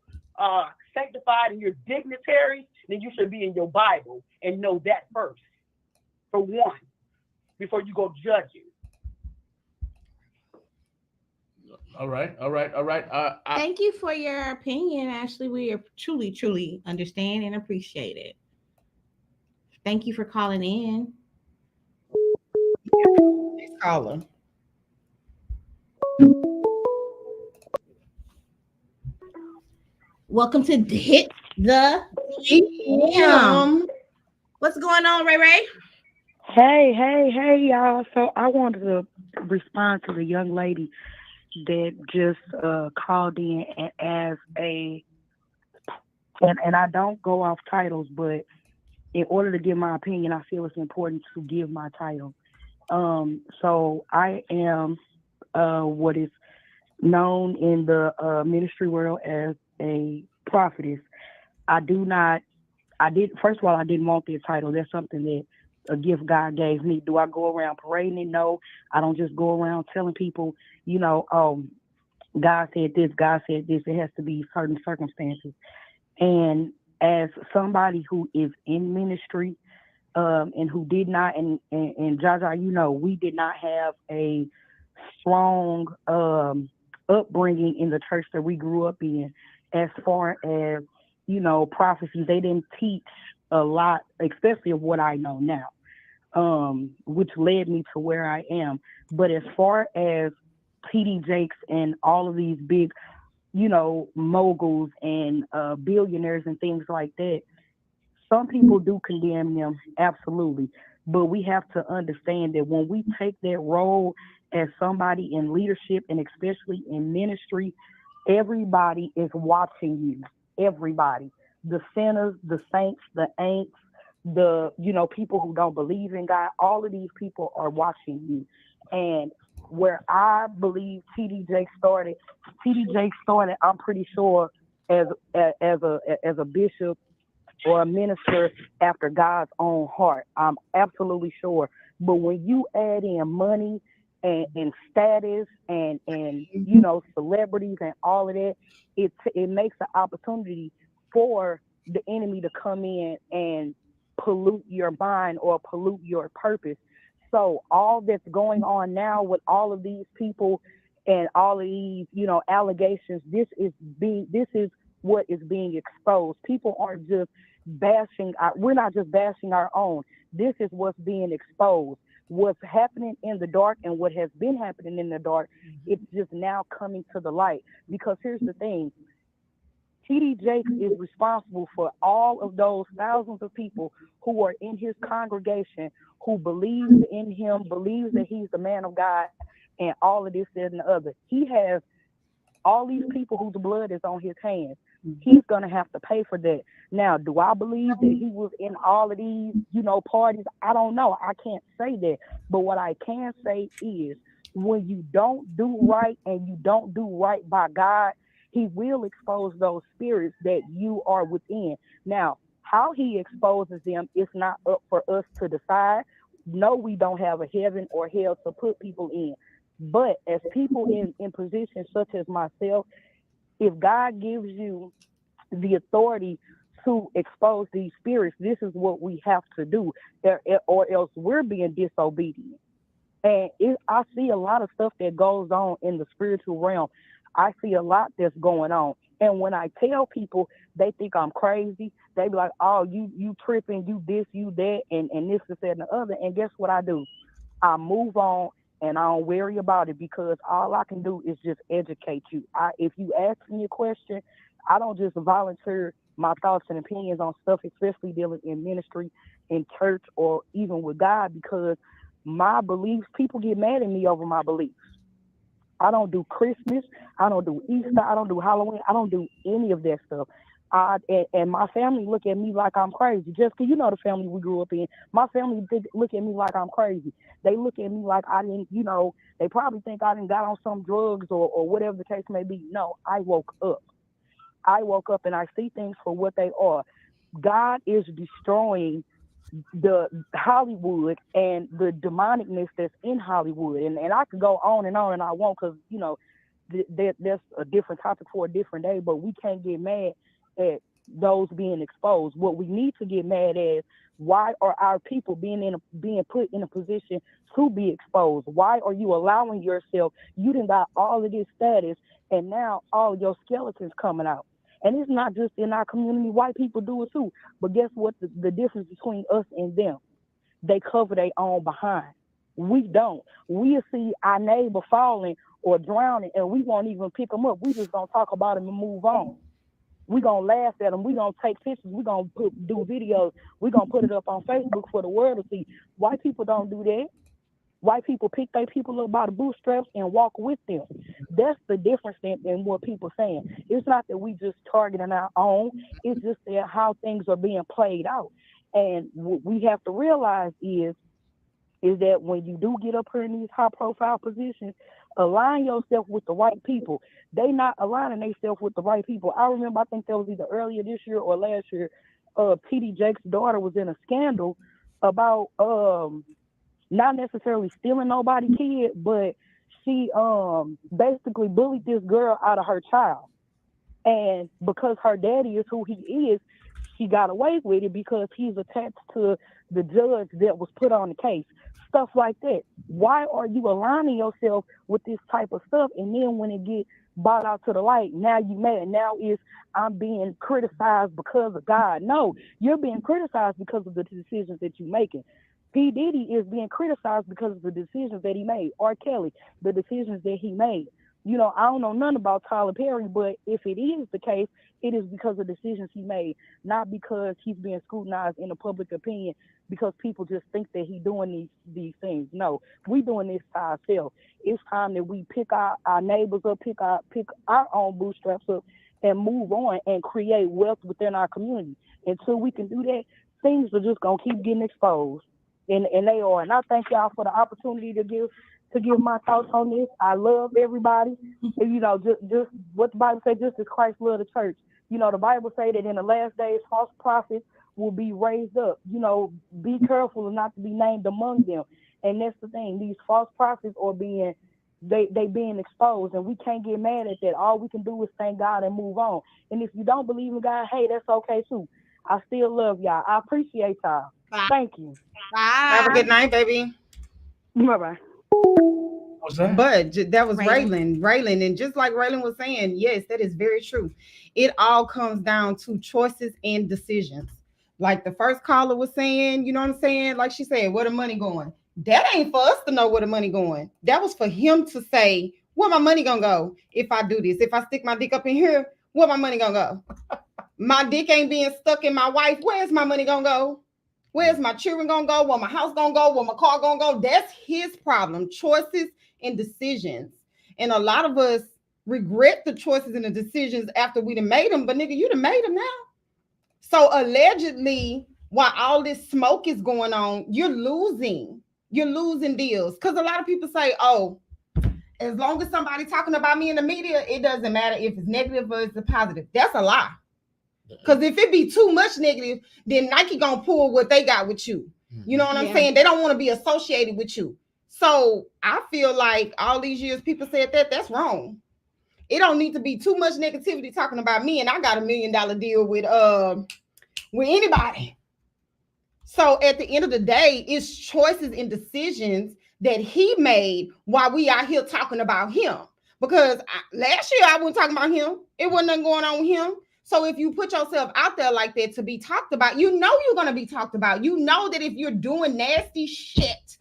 E: sanctified and you're dignitary, then you should be in your Bible and know that first, for one, before you go judging.
B: All right.
A: Thank you for your opinion, Ashley. We truly understand and appreciate it. Thank you for calling in.
C: Next caller.
A: Welcome to Hit the DM. What's going on, Ray Ray?
F: Hey, y'all. So I wanted to respond to the young lady that just called in and asked and I don't go off titles, but in order to give my opinion, I feel it's important to give my title. So I am what is known in the ministry world as a prophetess. I do not first of all, I didn't want that title. That's something that a gift God gave me. Do I go around parading it? No, I don't just go around telling people, God said this, God said this. It has to be certain circumstances. And as somebody who is in ministry, and who did not, and Jaja, we did not have a strong upbringing in the church that we grew up in, as far as prophecies. They didn't teach a lot, especially of what I know now, which led me to where I am. But as far as TD Jakes and all of these big, moguls and billionaires and things like that, some people do condemn them, absolutely. But we have to understand that when we take that role as somebody in leadership and especially in ministry, everybody is watching you. Everybody. The sinners, the saints, the ain'ts, the people who don't believe in God, all of these people are watching you. And where I believe TD Jakes started, I'm pretty sure, as a bishop or a minister after God's own heart. I'm absolutely sure. But when you add in money and status and celebrities and all of that, it makes an opportunity for the enemy to come in and pollute your mind or pollute your purpose. So all that's going on now with all of these people and all of these, allegations, this is what is being exposed. People aren't just bashing. We're not just bashing our own. This is what's being exposed. What's happening in the dark and what has been happening in the dark, it's just now coming to the light. Because here's the thing. TD Jakes is responsible for all of those thousands of people who are in his congregation, who believes in him, believes that he's the man of God, and all of this, that, and the other. He has all these people whose blood is on his hands. He's going to have to pay for that. Now, do I believe that he was in all of these, parties? I don't know. I can't say that. But what I can say is when you don't do right and you don't do right by God, he will expose those spirits that you are within. Now, how he exposes them is not up for us to decide. No, we don't have a heaven or hell to put people in. But as people in positions such as myself, if God gives you the authority to expose these spirits, this is what we have to do, or else we're being disobedient. And I see a lot of stuff that goes on in the spiritual realm. I see a lot that's going on. And when I tell people, they think I'm crazy. They be like, oh, you tripping, you this, you that, and this, this, that, and the other. And guess what I do? I move on and I don't worry about it, because all I can do is just educate you. If you ask me a question, I don't just volunteer my thoughts and opinions on stuff, especially dealing in ministry, in church, or even with God, because my beliefs, people get mad at me over my beliefs. I don't do Christmas. I don't do Easter. I don't do Halloween. I don't do any of that stuff. And my family look at me like I'm crazy. Jessica, the family we grew up in. My family look at me like I'm crazy. They look at me like I didn't, they probably think I didn't got on some drugs or whatever the case may be. No, I woke up. And I see things for what they are. God is destroying the Hollywood and the demonicness that's in Hollywood. And I could go on and I won't, because, that's a different topic for a different day, but we can't get mad at those being exposed. What we need to get mad at is, why are our people being put in a position to be exposed? Why are you allowing yourself? You done got all of this status, and now all your skeletons coming out. And it's not just in our community. White people do it too. But guess what? The difference between us and them, they cover their own behind. We don't. We'll see our neighbor falling or drowning, and we won't even pick them up. We just gonna talk about him and move on. We gonna laugh at them. We gonna take pictures. We gonna do videos. We gonna put it up on Facebook for the world to see. White people don't do that. White people pick their people up by the bootstraps and walk with them. That's the difference in what people saying. It's not that we just targeting our own. It's just that how things are being played out. And what we have to realize is that when you do get up here in these high profile positions, align yourself with the right people. They not aligning themselves with the right people. I remember, I think that was either earlier this year or last year, T.D. Jakes' daughter was in a scandal about not necessarily stealing nobody's kid, but she basically bullied this girl out of her child. And because her daddy is who he is, she got away with it because he's attached to the judge that was put on the case. Stuff like that. Why are you aligning yourself with this type of stuff? And then when it gets brought out to the light, now you mad. Now I'm being criticized because of God. No, you're being criticized because of the decisions that you're making. P. Diddy is being criticized because of the decisions that he made. R. Kelly, the decisions that he made. You know, I don't know nothing about Tyler Perry, but if it is the case, it is because of decisions he made, not because he's being scrutinized in the public opinion because people just think that he's doing these things. No, we doing this to ourselves. It's time that we pick our neighbors up, pick our own bootstraps up, and move on and create wealth within our community. Until we can do that, things are just gonna keep getting exposed, and they are. And I thank y'all for the opportunity to give my thoughts on this. I love everybody. And, you know, just what the Bible says, just as Christ loved the church. You know, the Bible say that in the last days, false prophets will be raised up. You know, be careful not to be named among them. And that's the thing. These false prophets are being exposed, and we can't get mad at that. All we can do is thank God and move on. And if you don't believe in God, hey, that's okay too. I still love y'all. I appreciate y'all.
A: Bye.
F: Thank you.
A: Bye.
C: Have a good night, baby.
F: Bye-bye.
B: What's that?
C: But that was
A: Raylan.
C: Raylan. And just like Raylan was saying, yes, that is very true. It all comes down to choices and decisions. Like the first caller was saying, you know what I'm saying? Like she said, where the money going? That ain't for us to know where the money going. That was for him to say, where my money gonna go if I do this? If I stick my dick up in here, where my money gonna go? My dick ain't being stuck in my wife. Where's my money gonna go? Where's my children gonna go? Where my house gonna go? Where my car gonna go? That's his problem. Choices and decisions. And a lot of us regret the choices and the decisions after we done made them. But nigga, you done made them now. So allegedly, while all this smoke is going on, you're losing deals. Because a lot of people say, oh, as long as somebody talking about me in the media, it doesn't matter if it's negative or it's positive. That's a lie. Because if it be too much negative, then Nike gonna pull what they got with you. You know what I'm saying? They don't want to be associated with you. So I feel like all these years people said that's wrong. It don't need to be too much negativity talking about me, and I got $1 million deal with anybody. So at the end of the day, it's choices and decisions that he made while we out here talking about him. Because last year I wasn't talking about him. It wasn't nothing going on with him. So if you put yourself out there like that to be talked about, you know you're going to be talked about. You know that if you're doing nasty shit,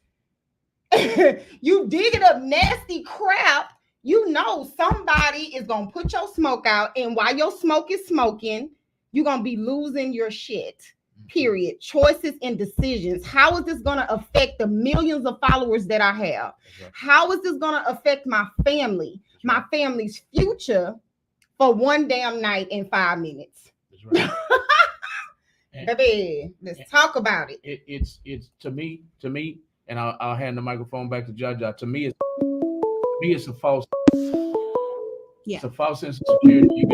C: you digging up nasty crap, you know somebody is going to put your smoke out. And while your smoke is smoking, you're going to be losing your shit. Period. Choices and decisions. How is this going to affect the millions of followers that I have? Right. How is this going to affect my family, my family's future for one damn night in 5 minutes? That's right. Baby, let's talk about it.
B: It's to me, and I'll hand the microphone back to Jaja. To me, it's a false. Yeah. It's a false sense of security. You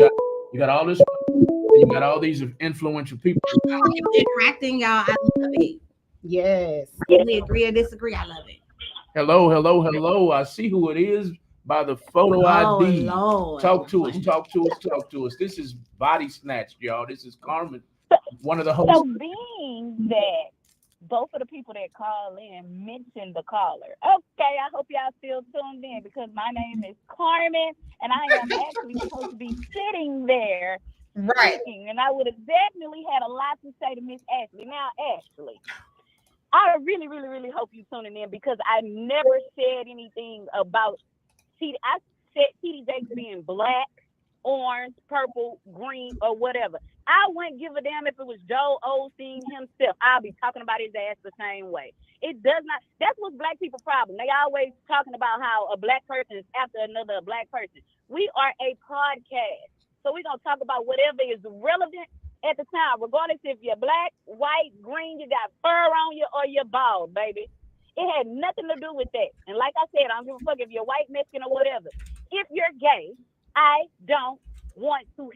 B: got all this. You got all these influential people
A: interacting, y'all. I love it.
C: Yes.
A: We agree or disagree. I love it.
B: Hello. I see who it is by the photo ID.
A: Lord.
B: Talk to us. This is Body Snatched, y'all. This is Carmen, one of the hosts.
D: So being that both of the people that call in mentioned the caller. Okay, I hope y'all still tuned in because my name is Carmen and I am actually supposed to be sitting there.
C: Right.
D: And I would have definitely had a lot to say to Miss Ashley. Now, Ashley, I really, really, really hope you tuning in because I never said anything about I said TD Jakes being black, orange, purple, green, or whatever. I wouldn't give a damn if it was Joel Osteen himself. I'll be talking about his ass the same way. It does not. That's what's black people's problem. They always talking about how a black person is after another black person. We are a podcast, so we're gonna talk about whatever is relevant at the time, regardless if you're black, white, green, you got fur on you, or you're bald, baby. It had nothing to do with that. And like I said, I don't give a fuck if you're white, Mexican, or whatever. If you're gay, I don't want you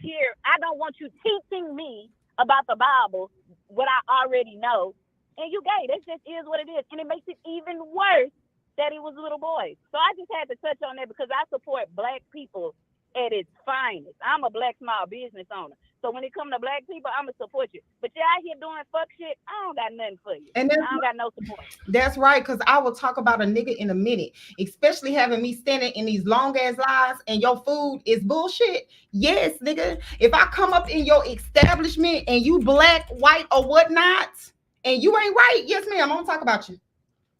D: teaching me about the Bible, what I already know. And you gay. That just is what it is. And it makes it even worse that it was little boys. So I just had to touch on that because I support black people at its finest. I'm a black small business owner. So when it comes to black people, I'm going to support you. But you're out here doing fuck shit, I don't got nothing for you.
C: And
D: I don't got no support.
C: That's right, because I will talk about a nigga in a minute, especially having me standing in these long ass lines and your food is bullshit. Yes, nigga. If I come up in your establishment and you black, white, or whatnot, and you ain't right, yes, ma'am, I'm going to talk about you.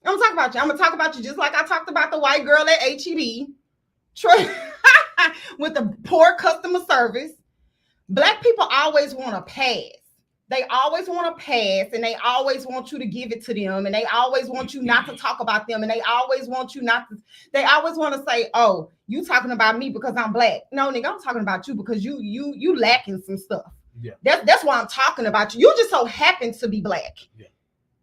C: I'm going to talk about you. I'm going to talk about you just like I talked about the white girl at HEB with the poor customer service. Black people always want to pass. They always want to pass, and they always want you to give it to them, and they always want you not to talk about them, and they always want you not to. They always want to say, "Oh, you talking about me because I'm black?" No, nigga, I'm talking about you because you lacking some stuff.
B: Yeah,
C: that's why I'm talking about you. You just so happen to be black.
B: Yeah,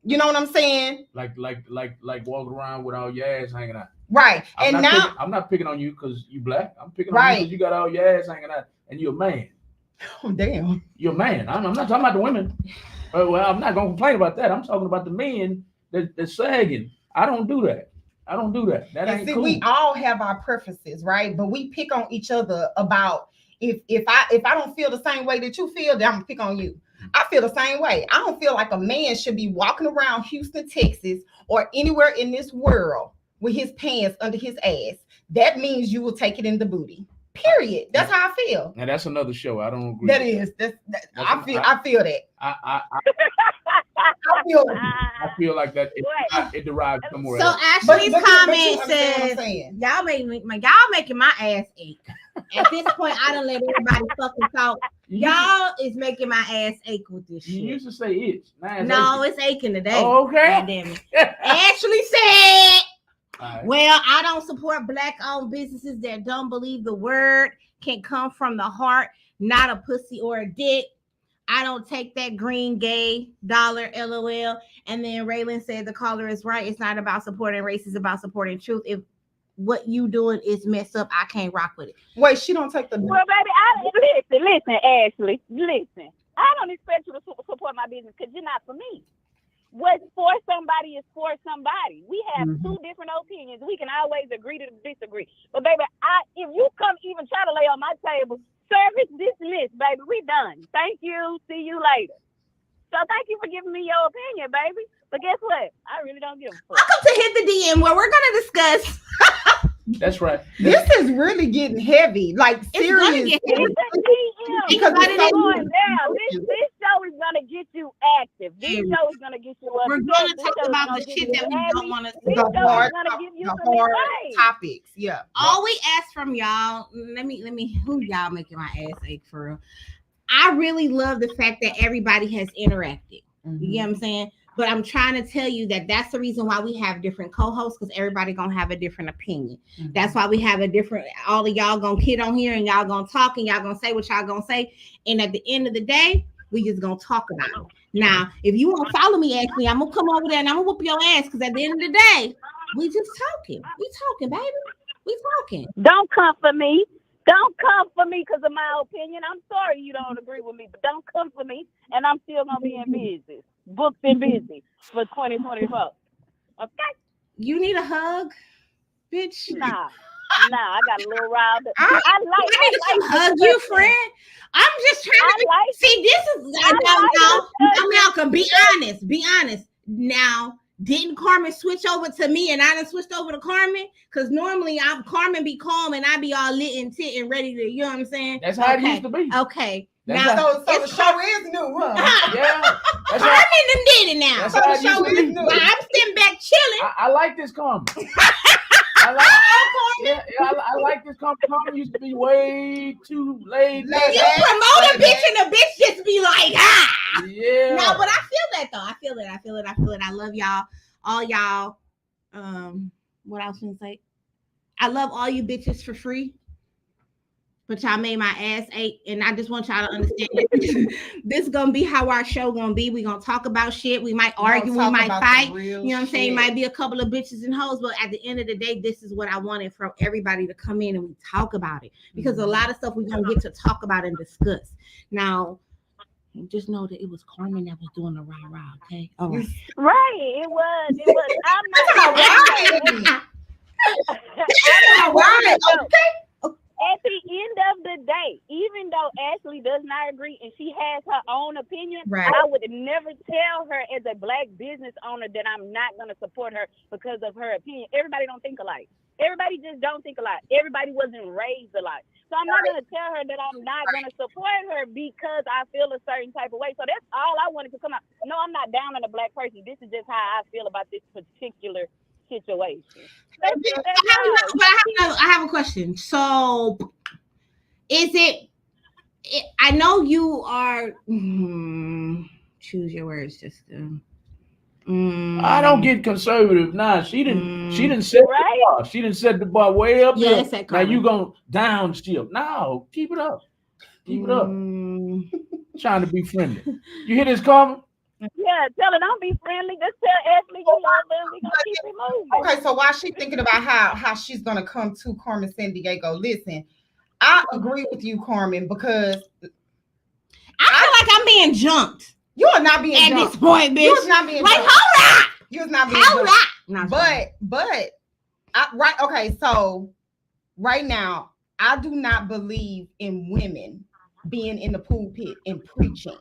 C: you know what I'm saying?
B: Like walking around with all your ass hanging out.
C: Right, I'm
B: not picking on you because you black. I'm picking on you because you got all your ass hanging out, and you're a man.
C: Oh, damn.
B: You're a man. I'm not talking about the women. Well, I'm not going to complain about that. I'm talking about the men that's sagging. I don't do that. That ain't cool.
C: We all have our preferences, right? But we pick on each other about if I don't feel the same way that you feel, then I'm going to pick on you. I feel the same way. I don't feel like a man should be walking around Houston, Texas, or anywhere in this world with his pants under his ass. That means you will take it in the booty. Period. That's how I feel.
B: And that's another show. I don't agree.
C: I feel that.
B: I feel like that. It derives somewhere else.
A: So Ashley's comment says, "Y'all making my ass ache." At this point, I don't let everybody fucking talk. Y'all is making my ass ache with this shit.
B: You used to say itch.
A: No, it's aching today.
B: Oh, okay.
A: God damn it. Ashley said.
B: Right.
A: Well, I don't support black-owned businesses that don't believe the word can come from the heart, not a pussy or a dick. I don't take that green gay dollar, LOL. And then Raylan said the caller is right. It's not about supporting race, it's about supporting truth. If what you doing is messed up, I can't rock with it.
C: Wait, she don't take the.
D: Well, baby, listen, Ashley, listen. I don't expect you to support my business because you're not for me. What's for somebody is for somebody. We have two different opinions. We can always agree to disagree. But baby, if you come even try to lay on my table, service dismissed, baby. We done. Thank you. See you later. So thank you for giving me your opinion, baby. But guess what? I really don't give a fuck.
A: Welcome to Hit the DM, where we're gonna discuss.
B: That's right.
C: This is really getting heavy. Like serious.
D: Because this show is gonna get you active. This show is gonna get you up.
A: We're gonna talk about the shit that we don't want to.
C: The hard topics. Yeah.
A: All we ask from y'all. Let me. Who y'all making my ass ache for real? I really love the fact that everybody has interacted. You get what I'm saying? But I'm trying to tell you that that's the reason why we have different co-hosts, because everybody gonna have a different opinion. That's why we have a different, all of y'all gonna kid on here and y'all gonna talk and y'all gonna say what y'all gonna say. And at the end of the day, we just gonna talk about it. Now, if you want to follow me, actually, I'm gonna come over there and I'm gonna whoop your ass, because at the end of the day, we just talking. We talking, baby. We talking.
D: Don't come for me. Don't come for me because of my opinion. I'm sorry you don't agree with me, but don't come for me. And I'm still gonna be in business. Booked and busy for 2024. Okay?
A: You need a hug, bitch?
D: Nah, I got a little riled up. I
A: need to hug you, friend. I'm just trying to see. This is Malcolm. Be honest. Now, didn't Carmen switch over to me and I done switched over to Carmen? Because normally Carmen be calm and I be all lit and tit and ready to, you know what I'm saying?
B: That's how it used to be.
A: Okay.
C: Now, so the show is new, huh?
B: Yeah.
A: Carmen Carmen done did it now.
B: That's
C: So
B: how
C: the
B: it
C: show
B: used to
C: is
B: be.
C: new.
A: While I'm sitting back chilling.
B: I like this Carmen. I like. Yeah, I like this Carmen. Carmen used to be way too laid back.
A: You promote a bitch and the bitch just be like, ah.
B: Yeah.
A: No, but I feel that though. I feel it. I love y'all. All y'all. What I was gonna say? I love all you bitches for free. But y'all made my ass ache, and I just want y'all to understand this is gonna be how our show gonna be. We gonna talk about shit. We might argue, we might fight. You know what I'm saying? Might be a couple of bitches and hoes, but at the end of the day, this is what I wanted from everybody to come in and we talk about it, because a lot of stuff we're gonna get to talk about and discuss. Now, just know that it was Carmen that was doing the rah-rah, okay? All right.
D: Right, it was. I'm not. At the end of the day, even though Ashley does not agree and she has her own opinion,
A: Right.
D: I would never tell her as a black business owner that I'm not going to support her because of her opinion. Everybody don't think alike. Everybody just don't think alike. Everybody wasn't raised alike. So I'm not going to tell her that I'm not going to support her because I feel a certain type of way. So that's all I wanted to come out. No, I'm not down on a black person. This is just how I feel about this particular situation.
A: I have a question. So, is it? I know you are. Choose your words, just.
B: I don't get conservative now. She didn't set the bar. She didn't set the bar way up there. Now you gonna downshift? No, keep it up. Keep it up. Trying to be friendly. You hear this, Carmen?
D: Yeah, tell her don't be friendly. Just tell Ashley you love them. We gonna keep it moving.
C: Okay, so while she's thinking about how she's gonna come to Carmen Sandiego, listen, I agree with you, Carmen, because
A: I feel like I'm being jumped.
C: You are not being
A: at
C: jumped.
A: This point, bitch.
C: You're not being
A: like,
C: jumped.
A: hold up.
C: You're not being
A: hold
C: jumped.
A: up.
C: Right. Okay, so right now, I do not believe in women being in the pulpit and preaching.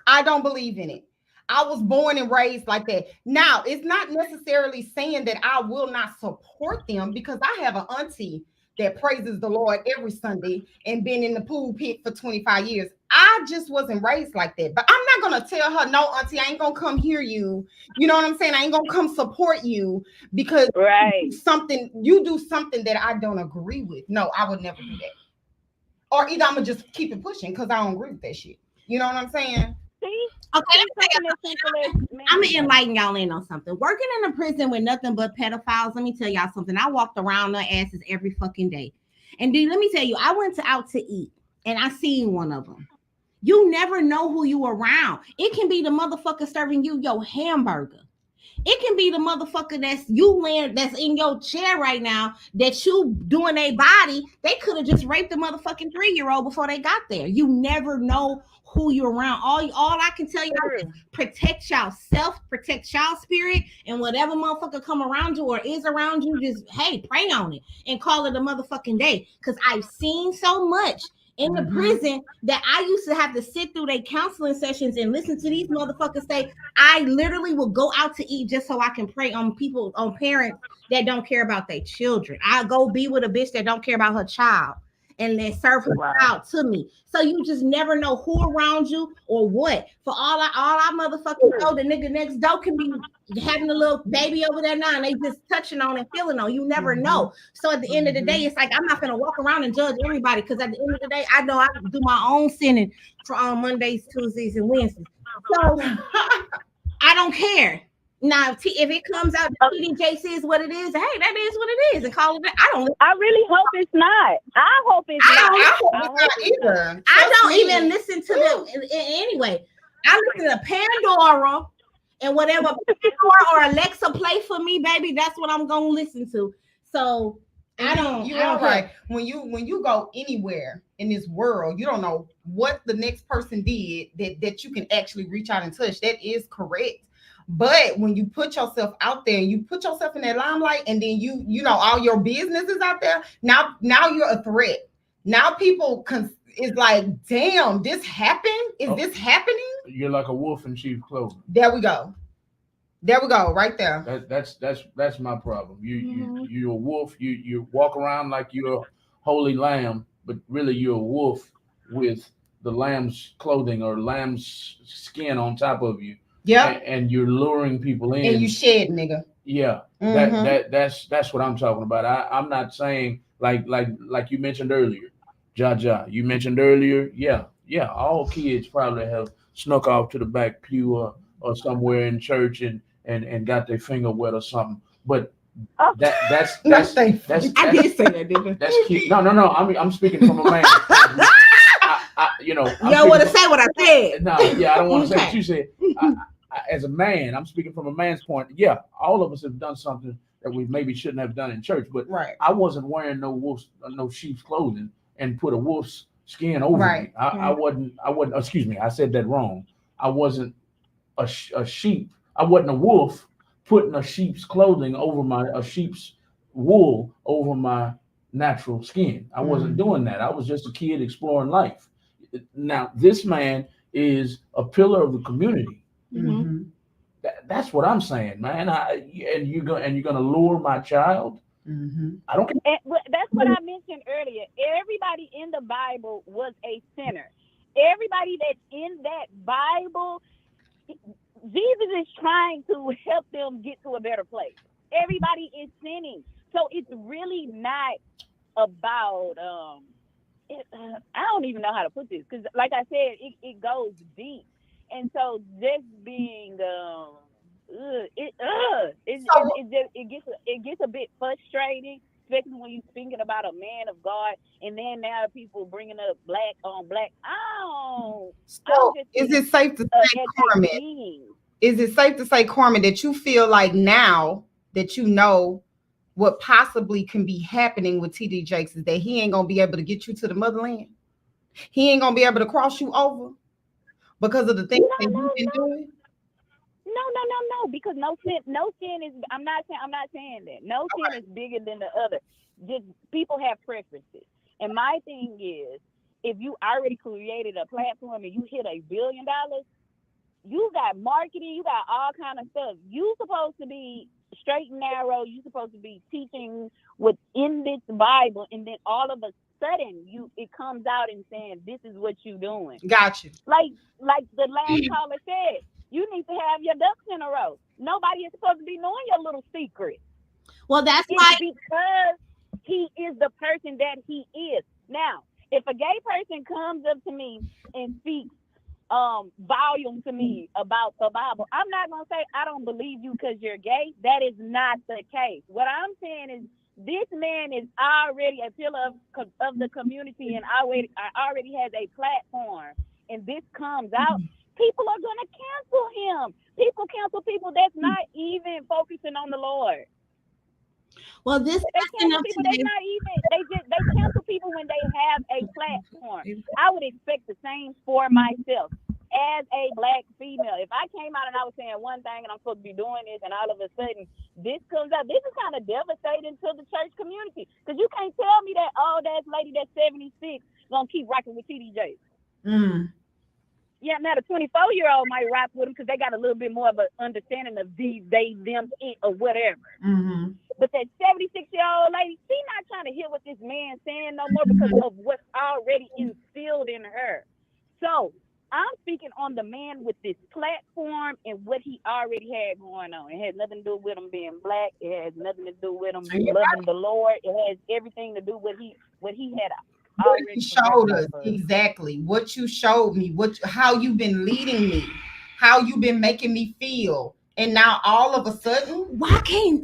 C: I don't believe in it. I was born and raised like that. Now, it's not necessarily saying that I will not support them, because I have an auntie that praises the Lord every Sunday and been in the pulpit for 25 years. I just wasn't raised like that. But I'm not going to tell her, no, auntie, I ain't going to come hear you. You know what I'm saying? I ain't going to come support you because you do something that I don't agree with. No, I would never do that. Or either I'm going to just keep it pushing because I don't agree with that shit. You know what I'm saying?
D: See?
A: Okay, I'm gonna enlighten y'all in on something. Working in a prison with nothing but pedophiles, let me tell y'all something. I walked around their asses every fucking day. And dude, let me tell you, I went out to eat and I seen one of them. You never know who you around. It can be the motherfucker serving you your hamburger. It can be the motherfucker that's in your chair right now that you doing a body. They could have just raped the motherfucking 3-year-old before they got there. You never know who you're around. All I can tell you is protect y'all self, protect y'all spirit, and whatever motherfucker come around you or is around you, just pray on it and call it a motherfucking day. Because I've seen so much in the prison that I used to have to sit through their counseling sessions and listen to these motherfuckers say, I literally will go out to eat just so I can pray on parents that don't care about their children. I'll go be with a bitch that don't care about her child and then serve her child to me. So you just never know who around you or what. For all I motherfucking know, the nigga next door can be having a little baby over there now and they just touching on and feeling on. You never know. So at the end of the day, it's like I'm not gonna walk around and judge everybody, because at the end of the day, I know I do my own sinning for Mondays, Tuesdays, and Wednesdays. So I don't care. Now, if it comes out that TDJC is what it is, hey, that is what it is, and call it.
D: I really hope it's not. I hope it's not.
C: I hope it's not either.
A: I don't even listen to them anyway. I listen to Pandora and whatever Pandora or Alexa play for me, baby. That's what I'm gonna listen to. So I don't.
C: You're right. When you go anywhere in this world, you don't know what the next person did that you can actually reach out and touch. That is correct. But when you put yourself out there and you put yourself in that limelight, and then you know all your business is out there, now you're a threat. Now people is like, damn, this happened? Is this happening?
B: You're like a wolf in sheep's clothing.
C: There we go. Right there.
B: That's my problem. You're a wolf. You walk around like you're a holy lamb, but really you're a wolf with the lamb's clothing or lamb's skin on top of you,
C: Yep.
B: and you're luring people in.
C: And you shed, nigga.
B: Yeah,
C: Mhm.
B: that's what I'm talking about. I'm not saying like you mentioned earlier, Jaja. You mentioned earlier, yeah. All kids probably have snuck off to the back pew or somewhere in church and got their finger wet or something. But
D: Oh,
B: that's
A: I did say that, didn't I?
B: that's kid. No. I'm speaking from a man. I'm
A: You don't want to
B: speaking
A: say what I said.
B: from- No, yeah, I don't want to say what
A: Okay.
B: you said. As a man, I'm speaking from a man's point. Yeah, all of us have done something that we maybe shouldn't have done in church, but
C: Right.
B: I wasn't wearing no sheep's clothing and put a wolf's skin over
C: Right.
B: me. I wasn't. Excuse me, I said that wrong. I wasn't a sheep. I wasn't a wolf putting a sheep's clothing over a sheep's wool over my natural skin. I wasn't doing that. I was just a kid exploring life. Now this man is a pillar of the community.
C: Mhm.
B: That's what I'm saying, man. And you're gonna lure my child.
C: Mhm.
B: I don't care.
D: that's what I mentioned earlier. Everybody in the Bible was a sinner. Everybody that's in that Bible, Jesus is trying to help them get to a better place. Everybody is sinning. So it's really not about I don't even know how to put this, because like I said, it goes deep. And so just being it gets a bit frustrating, especially when you're thinking about a man of God, and then now people bringing up black on black.
C: So is it safe to say, Carmen? Is it safe to say, Carmen, that you feel like now that you know what possibly can be happening with TD Jakes is that he ain't gonna be able to get you to the motherland? He ain't gonna be able to cross you over because of the things that you've been doing?
D: No, because no sin is. I'm not saying that. No sin is bigger than the other. Just people have preferences, and my thing is, if you already created a platform and you hit $1 billion, you got marketing, you got all kind of stuff. You supposed to be straight and narrow. You supposed to be teaching within this Bible, and then all of a sudden it comes out and saying this is what you doing.
C: Got you.
D: Like the last caller said, you need to have your ducks in a row. Nobody is supposed to be knowing your little secret.
A: Well, that's
D: It's
A: why
D: because he is the person that he is. Now, if a gay person comes up to me and speaks volume to me about the Bible, I'm not gonna say I don't believe you because you're gay. That is not the case. What I'm saying is this man is already a pillar of the community and already has a platform, and this comes out, people are gonna cancel him. People cancel people that's not even focusing on the Lord.
A: well, this
D: They cancel people that's not even they cancel people when they have a platform. I would expect the same for myself as a black female. If I came out and I was saying one thing and I'm supposed to be doing this, and all of a sudden this comes out, this is kind of devastating to the church community, because you can't tell me that old ass lady that's 76 gonna keep rocking with TD Jakes. Yeah, now the 24-year-old might rock with them because they got a little bit more of an understanding of these, they, them, it, or whatever. But that 76-year-old lady, she's not trying to hear what this man's saying no more because of what's already instilled in her. So I'm speaking on the man with this platform and what he already had going on. It had nothing to do with him being black. It has nothing to do with him loving the Lord. It has everything to do with what he had
C: what you showed us, exactly what you showed me, how you've been leading me, how you've been making me feel, and now all of a sudden,
A: why can't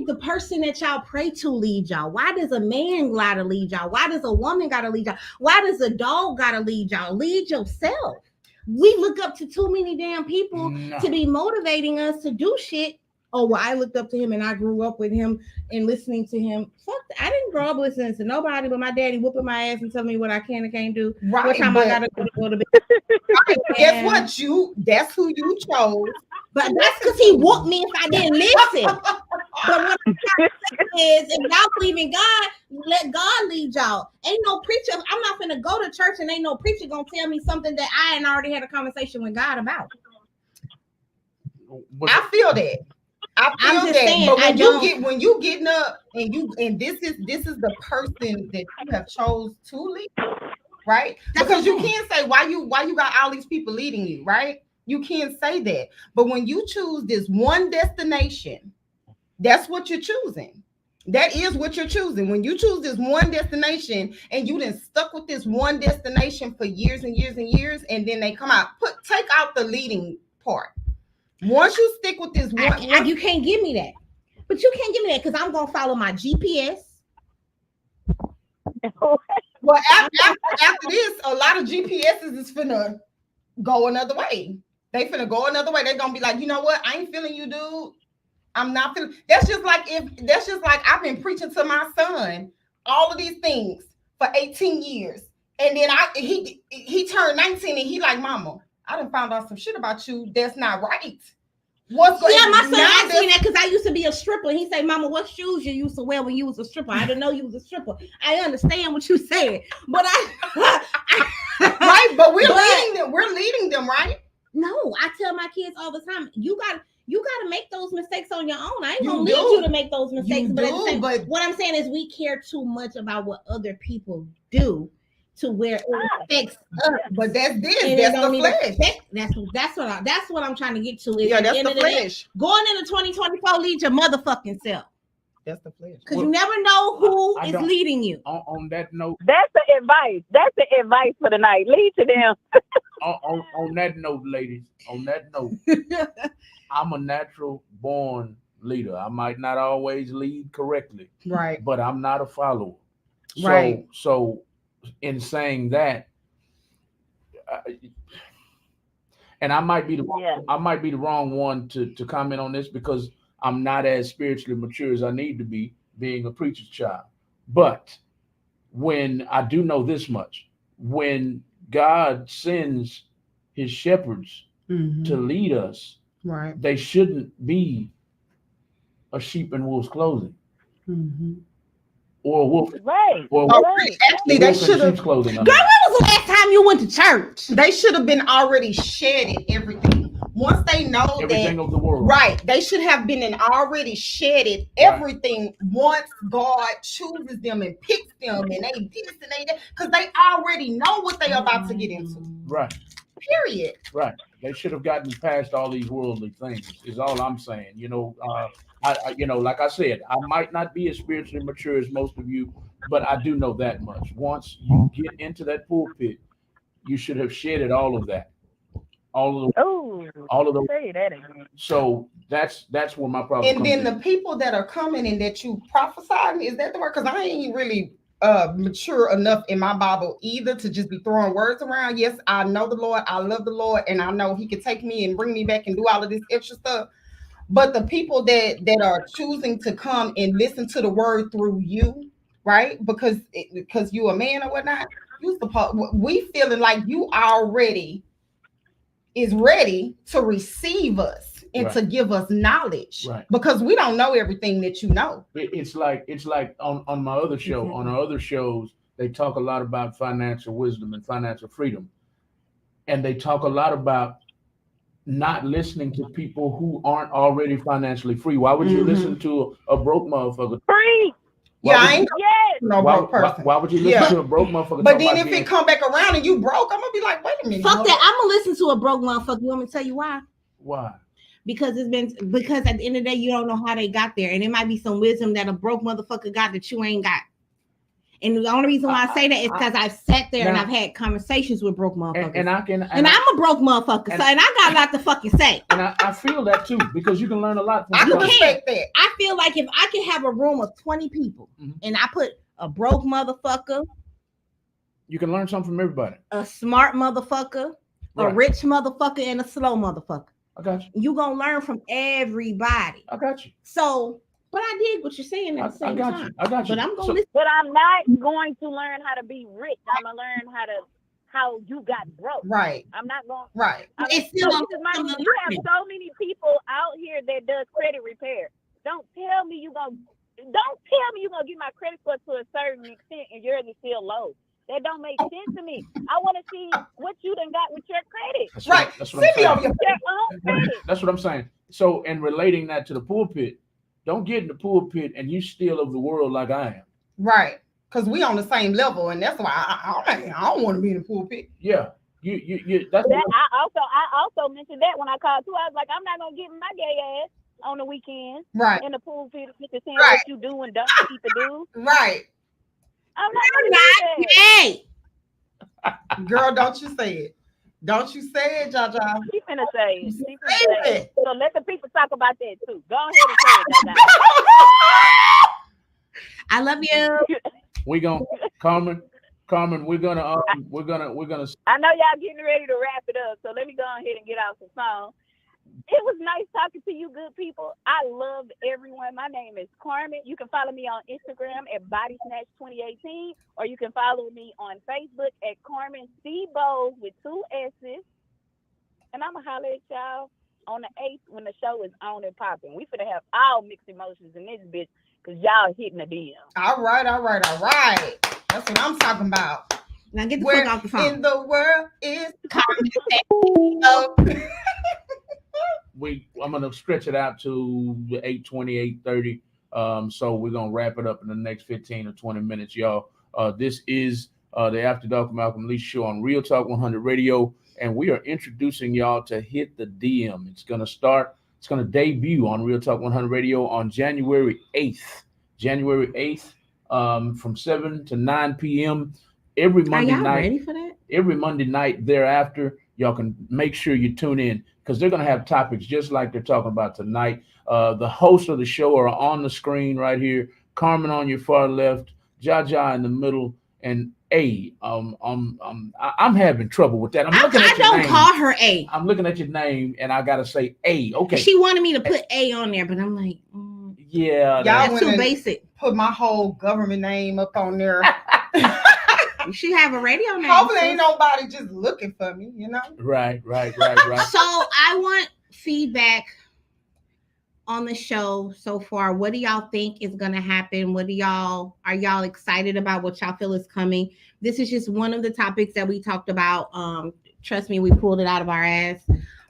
A: the person that y'all pray to lead y'all? Why does a man gotta lead y'all? Why does a woman gotta lead y'all? Why does a dog gotta lead y'all? Lead yourself. We look up to too many damn people to be motivating us to do shit. Oh, well, I looked up to him and I grew up with him and listening to him. Fuck, I didn't grow up listening to nobody but my daddy whooping my ass and telling me what I can and can't do.
C: Right,
A: what time I gotta go to bed.
C: Right, guess what? That's who you chose.
A: But that's because he whooped me if I didn't listen. But what I'm trying to say is, if y'all believe in God, let God lead y'all. Ain't no preacher. I'm not gonna go to church and ain't no preacher gonna tell me something that I ain't already had a conversation with God about.
C: I feel that. I'm just saying, but when you getting up and this is the person that you have chose to lead, right? Because you can't say why you got all these people leading you, right? You can't say that. But when you choose this one destination, that's what you're choosing. That is what you're choosing. When you choose this one destination and you done stuck with this one destination for years and years and years, and then they come out, take out the leading part. Once you stick with this one,
A: you can't give me that. But you can't give me that because I'm gonna follow my GPS.
C: Well, after this, a lot of GPSs is finna go another way. They finna go another way. They're gonna be like, you know what? I ain't feeling you, dude. I'm not feeling. That's just like I've been preaching to my son all of these things for 18 years, and then he turned 19 and he like, Mama, I done found out some shit about you that's not right. What's going on?
A: Yeah, my son asked me that because I used to be a stripper. He said, Mama, what shoes you used to wear when you was a stripper? I didn't know you was a stripper. I understand what you said, but
C: right, but we're leading them, right?
A: No, I tell my kids all the time, you gotta make those mistakes on your own. I ain't gonna lead you to make those mistakes. But what I'm saying is we care too much about what other people do to where it affects us.
C: But that's the flesh.
A: That's what I'm trying to get to. Is
C: yeah, that's the flesh.
A: Going into 2024, lead your motherfucking self.
C: That's the flesh.
A: Because you never know who is leading you.
B: On that note,
D: that's the advice. That's the advice for the night. Lead to them.
B: on that note, ladies. On that note, I'm a natural born leader. I might not always lead correctly,
C: right?
B: But I'm not a follower,
C: right?
B: So in saying that, and I might be the wrong one to comment on this because I'm not as spiritually mature as I need to be, being a preacher's child. But when I do know this much, when God sends his shepherds to lead us,
C: right,
B: they shouldn't be a sheep in wolf's clothing. Or a wolf.
D: Right.
C: Actually, they should have.
B: Girl,
A: when was the last time you went to church?
C: They should have been already shedded everything. Once they know
B: everything of the world.
C: Right. They should have been already shedded everything once God chooses them and picks them and they this and they that. Because they already know what they're about to get into.
B: Right.
C: Period.
B: Right. They should have gotten past all these worldly things, is all I'm saying. I like I said, I might not be as spiritually mature as most of you, but I do know that much. Once you get into that pulpit, you should have shedded all of that. All of those.
D: Say that again.
B: So that's where my problem.
C: And then the people that are coming and that you prophesying, is that the word? Because I ain't really mature enough in my Bible either to just be throwing words around. Yes, I know the Lord, I love the Lord, and I know he can take me and bring me back and do all of this extra stuff. But the people that are choosing to come and listen to the word through you, right? Because you a man or whatnot, we feeling like you already is ready to receive us and to give us knowledge, because we don't know everything that you know.
B: It's like on my other show, on our other shows, they talk a lot about financial wisdom and financial freedom, and they talk a lot about not listening to people who aren't already financially free. Why would you listen to a broke motherfucker?
D: Free.
C: Why would you listen to a broke motherfucker? But then if it come back around and you broke, I'm gonna be like, wait a minute.
A: Fuck that. I'm gonna listen to a broke motherfucker. You want me to tell you why?
B: Why?
A: Because at the end of the day, you don't know how they got there. And it might be some wisdom that a broke motherfucker got that you ain't got. And the only reason why I say that is because I've sat there and I've had conversations with broke motherfuckers. And I'm a broke motherfucker, and I got a lot to fucking say.
B: And I feel that too, because you can learn a lot from
C: I can respect that.
A: I feel like if I can have a room of 20 people and I put a broke motherfucker,
B: you can learn something from everybody.
A: A smart motherfucker, a rich motherfucker, and a slow motherfucker.
B: I got you.
A: You're gonna learn from everybody.
B: I got you.
A: So, but I dig what you're saying at the same time.
B: I got you.
A: But I'm gonna listen.
D: But I'm not going to learn how to be rich. I'm gonna learn how you got broke.
C: Right.
D: I'm not going.
C: Right.
A: It's still
D: you have so many people out here that does credit repair. Don't tell me you're gonna get my credit score to a certain extent and yours is still low. That don't make sense to me. I want to see what you done got with your credit.
B: That's what I'm saying. So, and relating that to the pulpit, don't get in the pulpit and you steal of the world like I am.
C: Right. Because we on the same level, and that's why I don't want to be in the pulpit.
B: Yeah. That's
D: That I also mentioned that when I called too. I was like, I'm not gonna get my gay ass on the weekend
C: Right.
D: in the pool field seeing
C: Right.
D: what you do and don't keep to do.
C: Right.
D: I'm not
A: You're
D: gonna do that.
A: Hey,
C: Girl, don't you say it. Don't you say it, Jaja.
D: She finna say it. She finna
C: Say
D: say
C: it.
D: it. So let the people talk about that too. Go ahead and say it, Jaja.
A: I love you.
B: we gonna Carmen, we're gonna
D: I know y'all getting ready to wrap it up, so let me go ahead and get off the phone. It was nice talking to you, good people. I loved everyone. My name is Carmen. You can follow me on Instagram at BodySnatch2018, or you can follow me on Facebook at Carmen C. Bowles with 2 S's. And I'm going to holler at y'all on the 8th when the show is on and popping. We finna have all mixed emotions in this bitch because y'all hitting the DM.
C: All right. That's what I'm talking about.
A: Now get the
C: Where
A: fuck off the phone.
C: in the world is
B: I'm gonna stretch it out to 8:20, 8:30. So we're gonna wrap it up in the next 15 or 20 minutes, y'all. This is the After Dark with Malcolm Lee show on Real Talk 100 Radio, and we are introducing y'all to Hit the DM. It's gonna debut on Real Talk 100 Radio on January 8th. From 7 to 9 p.m. every
A: Are
B: Monday
A: y'all
B: night.
A: ready for that?
B: Every Monday night thereafter, y'all can make sure you tune in because they're going to have topics just like they're talking about tonight. The hosts of the show are on the screen right here. Carmen on your far left, Jaja in the middle, and A. I'm having trouble with that.
A: I don't call her A.
B: I'm looking at your name, and I got to say A. Okay.
A: She wanted me to put A on there, but I'm like,
B: yeah.
C: Y'all
A: that's
C: went
A: too
C: and
A: basic.
C: Put my whole government name up on there.
A: You should have a radio name.
C: Hopefully ain't nobody just looking for me, you know?
B: Right.
A: So I want feedback on the show so far. What do y'all think is going to happen? Are y'all excited about what y'all feel is coming? This is just one of the topics that we talked about. Trust me, we pulled it out of our ass.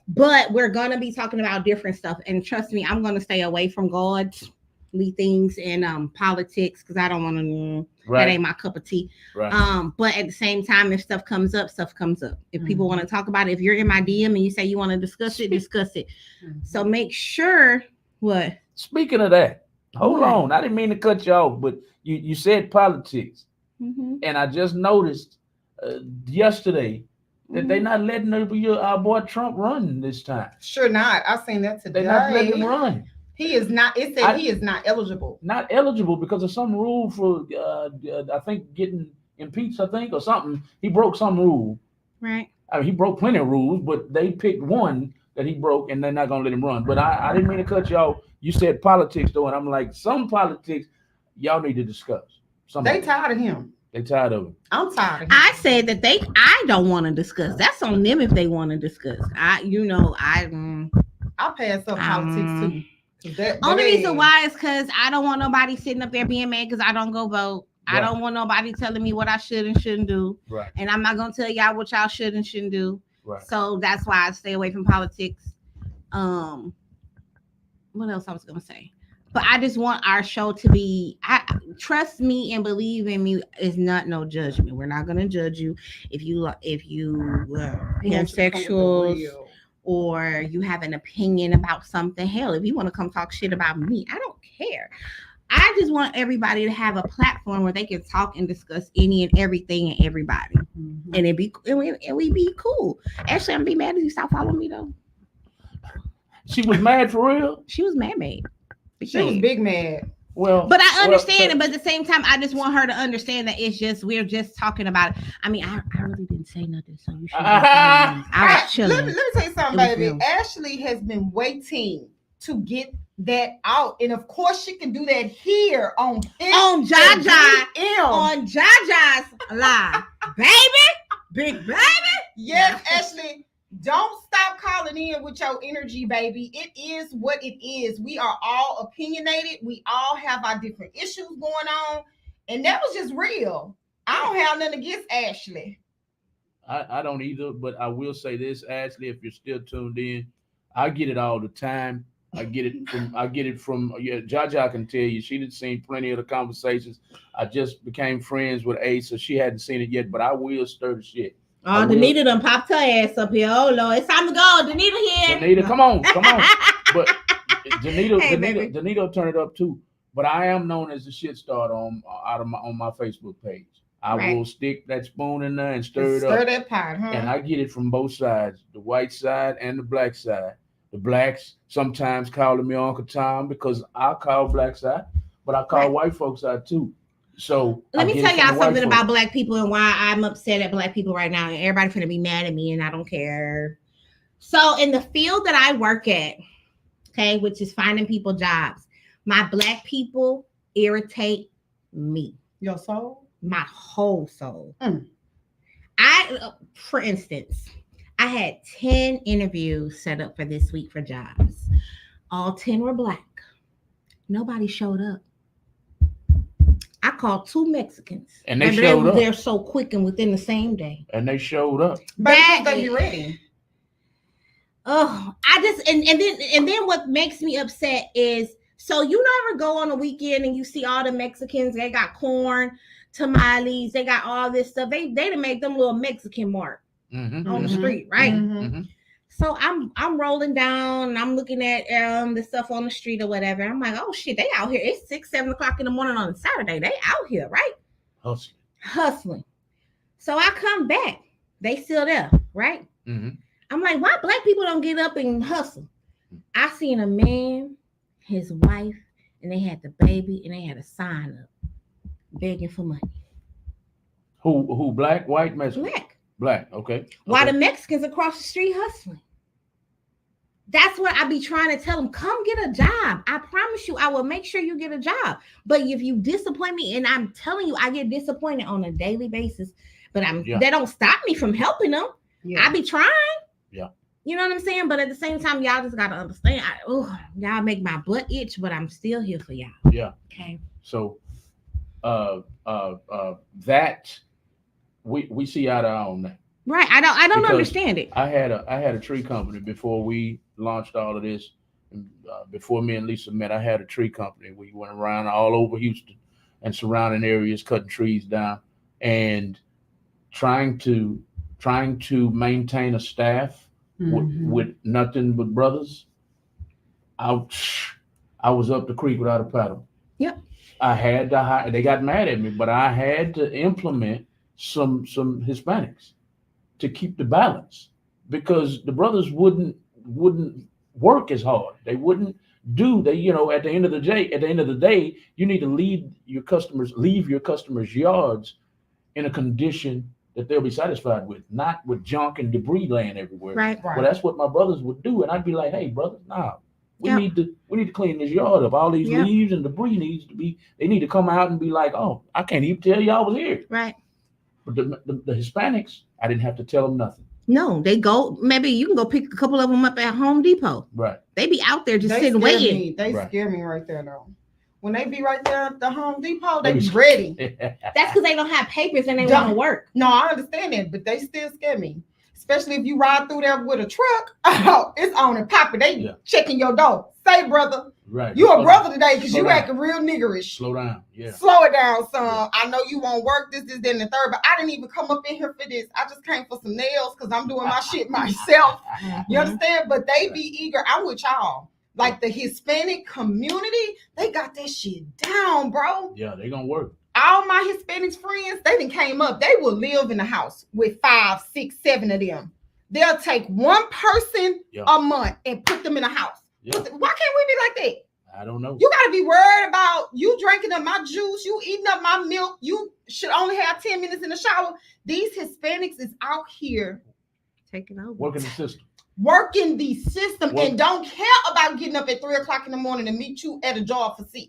A: But we're going to be talking about different stuff. And trust me, I'm going to stay away from godly things and politics because I don't want to.
B: Right.
A: That ain't my cup of tea.
B: Right.
A: But at the same time, if stuff comes up. If people want to talk about it, if you're in my DM and you say you want to discuss it, discuss it. So make sure what.
B: Speaking of that, hold on. I didn't mean to cut you off, but you said politics, and I just noticed yesterday that they're not letting our boy Trump run this time.
C: Sure not. I seen that today.
B: They're not letting him run.
C: He is not. It said he is not eligible.
B: Not eligible because of some rule for I think getting impeached. I think or something. He broke some rule.
A: Right.
B: I mean, he broke plenty of rules, but they picked one that he broke, and they're not gonna let him run. But I didn't mean to cut you off. You said politics though, and I'm like, some politics y'all need to discuss.
C: They tired of him.
B: They tired of him.
C: I'm tired of him.
A: I said that I don't want to discuss. That's on them if they want to discuss. I
C: pass up politics too.
A: Only reason why is because I don't want nobody sitting up there being mad because I don't go vote. Right. I don't want nobody telling me what I should and shouldn't do.
B: Right.
A: And I'm not gonna tell y'all what y'all should and shouldn't do.
B: Right.
A: So that's why I stay away from politics. What else I was gonna say? But I just want our show to be. Trust me and believe in me is not no judgment. We're not gonna judge you if you pansexuals. Or you have an opinion about something. Hell, if you want to come talk shit about me, I don't care. I just want everybody to have a platform where they can talk and discuss any and everything and everybody, and we be cool. Actually, I'm be mad if you stop following me though.
B: She was mad for real.
A: She was mad.
C: She was big mad.
A: Well, but I understand it. But at the same time, I just want her to understand that we're just talking about it. I mean, I really didn't say nothing, so you should. I was chilling.
C: Let me tell you something, baby. Ashley has been waiting to get that out, and of course, she can do that here on
A: Jaja on Jaja's live, baby, big baby.
C: Yes, Ashley. Don't stop calling in with your energy, baby. It is what it is. We are all opinionated. We all have our different issues going on. And that was just real. I don't have nothing against Ashley.
B: I don't either, but I will say this, Ashley, if you're still tuned in, I get it all the time. I get it from Jaja can tell you. She didn't seen plenty of the conversations. I just became friends with Ace, so she hadn't seen it yet, but I will stir the shit.
A: Oh, Danita done popped her ass up here. Oh Lord, it's time to go. Danita here.
B: Danita, come on. But Danita,
A: Hey,
B: Danita will turn it up too. But I am known as the shit starter on my Facebook page. I will stick that spoon in there and stir it up.
C: Stir that pot, huh?
B: And I get it from both sides, the white side and the black side. The blacks sometimes calling me Uncle Tom because I call black side, but I call white folks side too. So
A: let me tell y'all something about black people and why I'm upset at black people right now. And everybody's gonna be mad at me, and I don't care. So in the field that I work at, okay, which is finding people jobs, my black people irritate me.
C: Your soul?
A: My whole soul.
C: Mm.
A: For instance, I had 10 interviews set up for this week for jobs. All 10 were black. Nobody showed up. I called 2 Mexicans.
B: And they showed up.
A: They're so quick and within the same day.
B: And they showed up.
C: But they be ready.
A: Oh, I just and then what makes me upset is, so you never go on a weekend and you see all the Mexicans, they got corn, tamales, they got all this stuff. They done make them little Mexican mark on the street, right?
C: Mm-hmm.
A: So I'm rolling down and I'm looking at the stuff on the street or whatever. I'm like, oh shit, they out here. It's 6-7 o'clock in the morning on a Saturday. They out here, right? Hustling. So I come back. They still there, right?
B: Mm-hmm.
A: I'm like, why black people don't get up and hustle? I seen a man, his wife, and they had the baby, and they had a sign up begging for money.
B: Who black, white, Mexican? Black, okay.
A: Why the Mexicans across the street hustling? That's what I be trying to tell them. Come get a job. I promise you, I will make sure you get a job. But if you disappoint me, and I'm telling you, I get disappointed on a daily basis, but they don't stop me from helping them. Yeah. I be trying.
B: Yeah.
A: You know what I'm saying? But at the same time, y'all just gotta understand. Y'all make my butt itch, but I'm still here for y'all.
B: Yeah.
A: Okay.
B: So, that we see eye to eye on that.
A: Right. I don't understand it.
B: I had a tree company before we launched all of this. Before me and Lisa met, I had a tree company. We went around all over Houston and surrounding areas, cutting trees down and trying to maintain a staff with nothing but brothers. I was up the creek without a paddle.
A: Yep.
B: I had to hire. They got mad at me, but I had to implement some Hispanics to keep the balance because the brothers wouldn't work as hard. They wouldn't do. At the end of the day, you need to leave your customers' yards in a condition that they'll be satisfied with, not with junk and debris laying everywhere.
A: Right.
B: Well, that's what my brothers would do, and I'd be like, "Hey, brother, nah, we need to clean this yard up. All these leaves and debris they need to come out and be like, oh, I can't even tell y'all was here."
A: Right.
B: But the Hispanics, I didn't have to tell them nothing.
A: No, they go. Maybe you can go pick a couple of them up at Home Depot.
B: Right.
A: They be out there just sitting waiting.
C: They scare me right there though. When they be right there at the Home Depot, they be ready.
A: That's because they don't have papers and they want to work.
C: No, I understand that, but they still scare me. Especially if you ride through there with a truck. Oh, it's on and popping. They checking your door. Say, brother, you a brother today because you acting real niggerish.
B: Slow down. Yeah.
C: Slow it down, son. I know you won't work this, then the third, but I didn't even come up in here for this. I just came for some nails because I'm doing my shit myself. You understand? But they be eager. I'm with y'all. Like the Hispanic community, they got that shit down, bro.
B: Yeah, they gonna work.
C: All my Hispanics friends, they done came up. They will live in the house with 5, 6, 7 of them. They'll take one person a month and put them in a house. Yeah. Why can't we be like that?
B: I don't know.
C: You got to be worried about you drinking up my juice, you eating up my milk. You should only have 10 minutes in the shower. These Hispanics is out here
A: taking over,
C: working the system and don't care about getting up at 3 o'clock in the morning to meet you at a job for 6.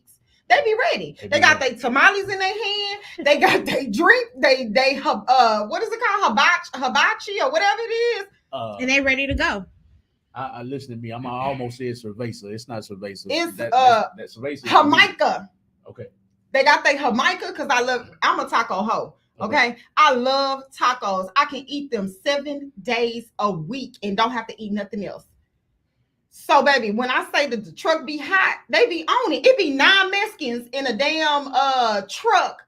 C: They be ready. They got their tamales in their hand. They got their drink. They what is it called? Hibachi or whatever it is.
A: And they ready to go.
B: I listen to me. I almost said cerveza. It's not cerveza.
C: It's
B: that's cerveza.
C: Jamaica.
B: Okay.
C: They got their Jamaica because I'm a taco hoe. Okay. I love tacos. I can eat them 7 days a week and don't have to eat nothing else. So, baby, when I say that the truck be hot, they be on it. It be 9 Mexicans in a damn truck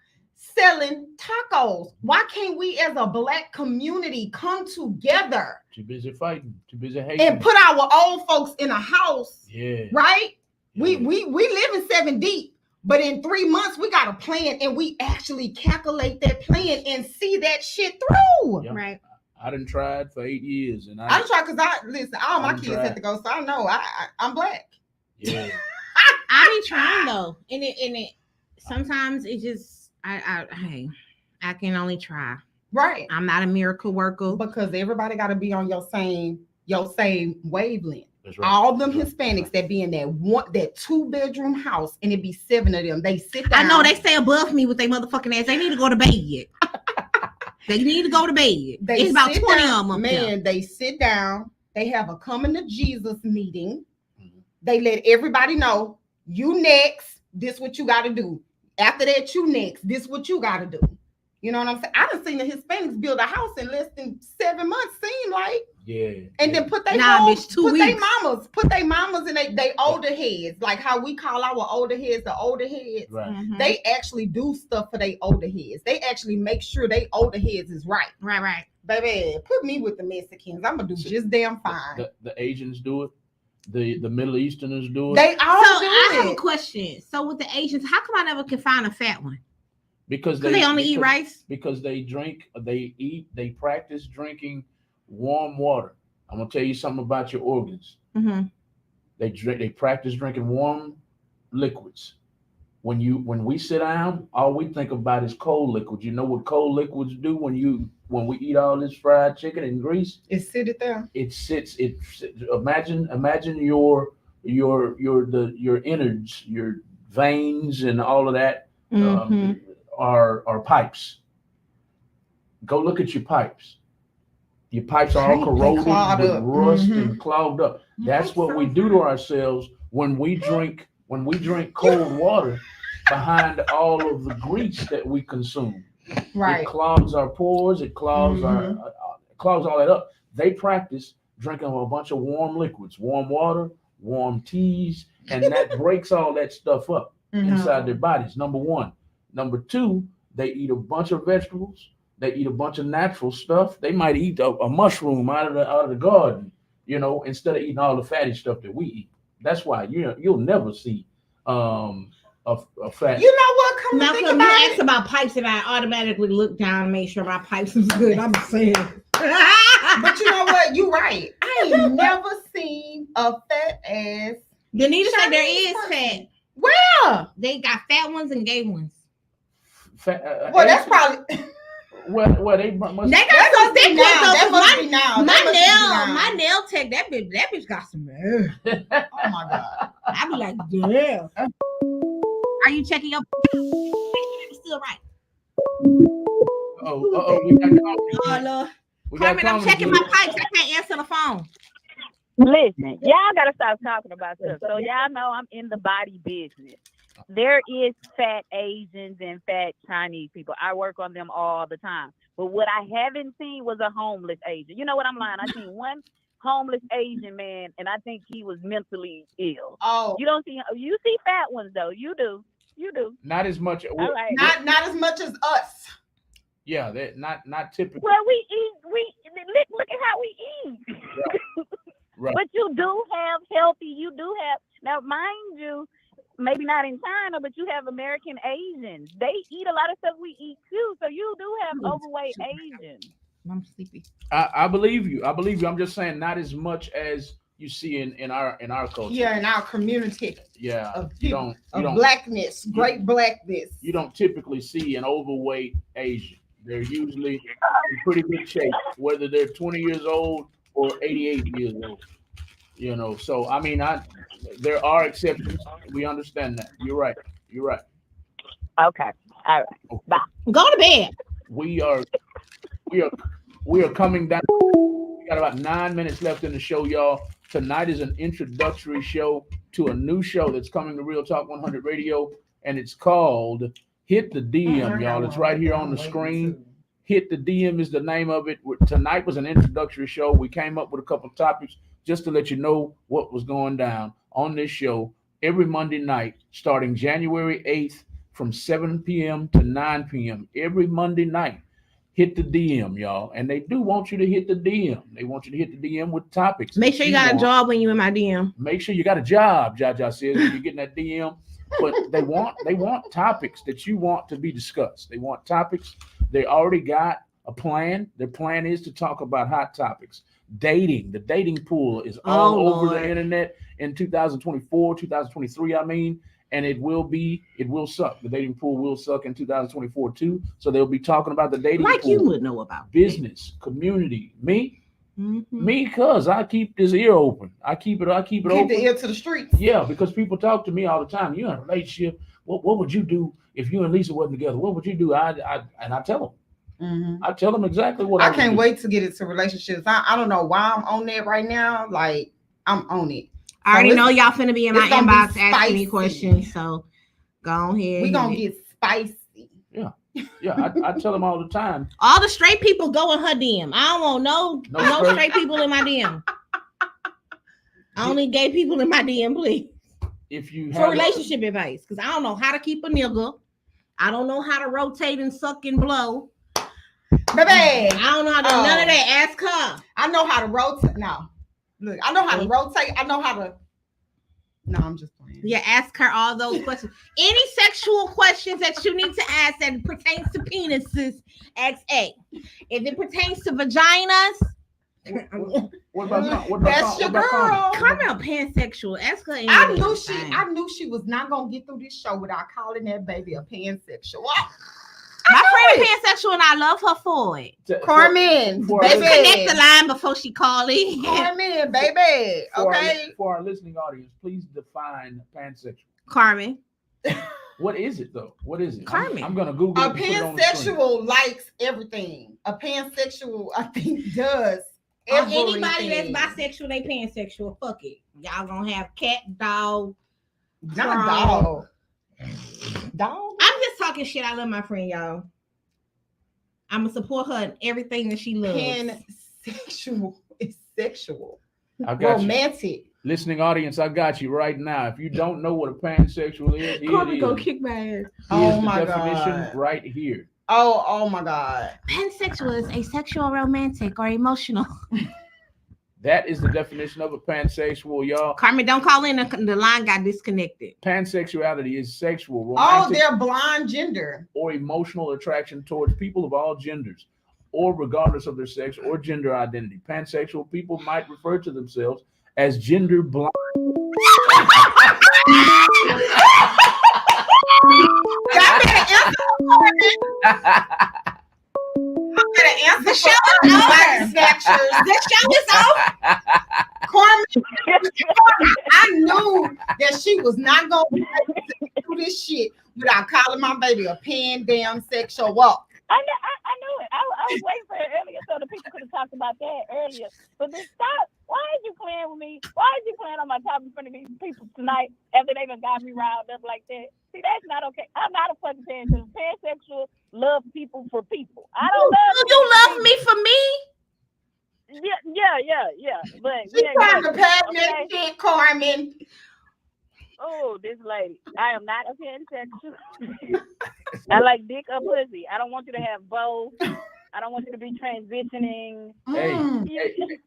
C: selling tacos. Why can't we as a Black community come together
B: Too busy fighting. Too busy hating.
C: and put our old folks in a house,
B: yeah.
C: right?
B: Yeah.
C: We live in 7 deep, but in 3 months we got a plan and we actually calculate that plan and see that shit through.
B: Yep.
A: Right.
B: I done tried for 8 years, and
C: I try because listen, all my
B: I'm
C: kids
B: trying.
C: have to go, so I know I'm Black.
B: yeah.
A: I be trying though, and it sometimes it just hey, I can only try.
C: Right.
A: I'm not a miracle worker.
C: Because everybody got to be on your same wavelength.
B: That's right.
C: All them
B: That's right.
C: Hispanics that be in that 2-bedroom house and it be 7 of them. They sit down.
A: I know they stay above me with their motherfucking ass. They need to go to bed. They need to go to bed.
C: They
A: It's about
C: sit
A: 20
C: down,
A: of them.
C: man. They sit down. They have a coming to Jesus meeting.
B: Mhm.
C: They let everybody know you next. This what you got to do. After that, you next. This what you got to do. You know what I'm saying? I done seen the Hispanics build a house in less than 7 months. Seem like.
B: Yeah.
C: And
B: yeah.
C: then put their
A: Nah, bitch, 2 weeks.
C: put their mamas and they older heads, like how we call our older heads the older heads.
B: Right.
A: Mhm.
C: They actually do stuff for their older heads. They actually make sure they older heads is right.
A: Right.
C: Baby, put me with the Mexicans. I'm gonna do just damn fine.
B: The Asians do it. The Middle Easterners do it.
C: They all
A: So
C: do
A: I have a
C: it.
A: question. So with the Asians, how come I never can find a fat one?
B: because
A: Because they only eat rice.
B: Because they practice drinking warm water. I'm gonna tell you something about your organs.
A: Mm-hmm.
B: They practice drinking warm liquids. When we sit down, all we think about is cold liquids. You know what cold liquids do when we eat all this fried chicken and grease?
C: It's sit there.
B: Imagine your innards, your veins and all of that
A: Mm-hmm.
B: are pipes. Go look at your pipes. Your pipes are all corroded
C: clogged
B: with
C: up.
B: rust
C: Mhm.
B: and clogged up. That's what we do to ourselves when we drink cold water behind all of the grease that we consume.
C: Right.
B: It clogs our pores. It clogs clogs all that up. They practice drinking a bunch of warm liquids, warm water, warm teas, and that breaks all that stuff up inside their bodies. Number one. Number two, they eat a bunch of vegetables. They eat a bunch of natural stuff. They might eat a mushroom out of the garden, instead of eating all the fatty stuff that we eat. That's why you'll never see a fat.
C: You know what? Come to
A: Now,
C: think
A: when
C: about
A: you
C: it.
A: ask about pipes, and I automatically look down and make sure my pipes is good. I'm saying.
C: But you know what? You're right. I ain't never seen a fat ass.
A: Danita said there
C: Chinese
A: is
C: person.
A: fat.
C: Where?
A: They got fat ones and gay ones.
C: Well, that's probably.
B: Well, they must.
A: They got
C: That
A: some
C: must be
A: thick
C: now.
A: ones though,
C: That
A: 'cause
C: must be now.
A: my nail tech, that bitch got some.
C: Oh my god.
A: I be like, yeah. Are you checking your? Still right.
B: We got
A: Oh
B: comments.
A: Lord.
B: We got
A: Carmen, I'm
B: comments.
A: checking my pipes. I can't answer the phone.
D: Listen, y'all gotta stop talking about stuff. So y'all know I'm in the body business. There is fat Asians and fat Chinese people. I work on them all the time. But what I haven't seen was a homeless Asian. You know what I'm lying? I seen one homeless Asian man, and I think he was mentally ill.
C: Oh,
D: You see fat ones though. You do.
B: Not as much.
D: All right.
C: not as much as us.
B: Yeah, that not typical.
D: Well, we eat. Look at how we eat.
B: Right.
D: But you do have healthy. You do have now, mind you. Maybe not in China, but you have American Asians. They eat a lot of stuff we eat too. So you do have overweight Asians.
A: I'm sleepy.
B: I believe you. I'm just saying not as much as you see in our culture.
C: Yeah, in our community
B: Yeah.
C: of
B: You
C: people,
B: don't
C: of
B: you don't
C: blackness, great blackness.
B: you don't typically see an overweight Asian. They're usually in pretty good shape, whether they're 20 years old or 88 years old. So I mean, there are exceptions. We understand that. You're right.
D: Okay. All right. Bye.
A: Go to bed.
B: We are coming down. We got about 9 minutes left in the show, y'all. Tonight is an introductory show to a new show that's coming to Real Talk 100 Radio, and it's called Hit the DM, y'all. It's right here on the screen. Hit the DM is the name of it. Tonight was an introductory show. We came up with a couple of topics just to let you know what was going down on this show every Monday night, starting January 8th from 7 p.m. to 9 p.m. every Monday night. Hit the DM, y'all. And they do want you to hit the DM. They want you to hit the DM with topics.
A: Make
B: that
A: sure you got a
B: want.
A: job when you in my DM.
B: Make sure you got a job, Jaja says, when you're getting that DM. But they want topics that you want to be discussed. They want topics. They already got a plan. Their plan is to talk about hot topics. Dating. The dating pool is all over the internet in 2024, 2023, I mean. And it will suck. The dating pool will suck in 2024 too. So they'll be talking about the dating
A: like
B: pool.
A: You would know about
B: business, community. Me, cause I keep this ear open. I keep it open.
C: Keep the ear to the streets.
B: Yeah, because people talk to me all the time. You're in a relationship. What would you do if you and Lisa wasn't together? What would you do? And I tell them. I tell them exactly what I
C: can't
B: do.
C: wait to get into relationships. I don't know why I'm on that right now. Like, I'm on it.
A: I already know y'all finna be in my inbox asking me
C: spicy.
A: questions. So go ahead.
C: We gonna get spicy.
B: Yeah, I tell them all the time.
A: All the straight people go in her DM. I don't want no straight people in my DM. Only gay people in my DM, please.
B: If you
A: for relationship advice, because I don't know how to keep a nigga. I don't know how to rotate and suck and blow.
C: Baby,
A: I don't know how to do none of that. Ask her.
C: I know how to rotate. No. Look, I know how to rotate. I know how to. No, I'm just playing.
A: Yeah, ask her all those questions. Any sexual questions that you need to ask that pertains to penises, ask A. If it pertains to vaginas,
B: what about
C: that's your girl.
A: Carmel pansexual. Ask her.
C: I knew she was not gonna get through this show without calling that baby a pansexual.
A: My friend is pansexual and I love her for it.
C: Carmen,
A: let's connect the line before she call in.
C: Carmen, baby. Okay.
B: For our listening audience, please define pansexual.
A: Carmen.
B: What is it though? What is it?
A: Carmen.
B: I'm gonna Google
C: it. A pansexual likes everything. A pansexual, I think, does.
A: Anybody that's bisexual, they pansexual. Fuck it. Y'all gonna have cat, dog.
C: Not dog. Dog.
A: I'm just talking shit. I love my friend, y'all. I'm gonna support her in everything that she loves.
C: Pansexual is sexual.
B: I got
C: romantic.
B: You. Listening audience, I got you right now. If you don't know what a pansexual is,
A: Carmen gonna kick my ass.
C: Oh my
B: god! Right here.
C: Oh my god!
A: Pansexual is asexual, romantic, or emotional.
B: That is the definition of a pansexual, y'all.
A: Carmen, don't call in. The line got disconnected.
B: Pansexuality is sexual, romantic,
C: they're blind gender,
B: or emotional attraction towards people of all genders, or regardless of their sex or gender identity. Pansexual people might refer to themselves as gender blind.
C: The show is over. The show is over. Carmen, I knew that she was not going to do this shit without calling my baby a pansexual.
D: I knew it. I was waiting for it earlier so the people could have talked about that earlier. But then stop. Why is you playing with me? Why is you playing on my top in front of these people tonight after they done got me riled up like that? See, that's not okay. I'm not a fucking pansexual. Pansexual love people for people. I don't love
A: you. Love me for me?
D: Yeah. But
C: she's trying to pass that shit, Carmen.
D: Oh, this lady. I am not a pansexual. I like dick or pussy. I don't want you to have both. I don't want you to be transitioning.
B: Hey,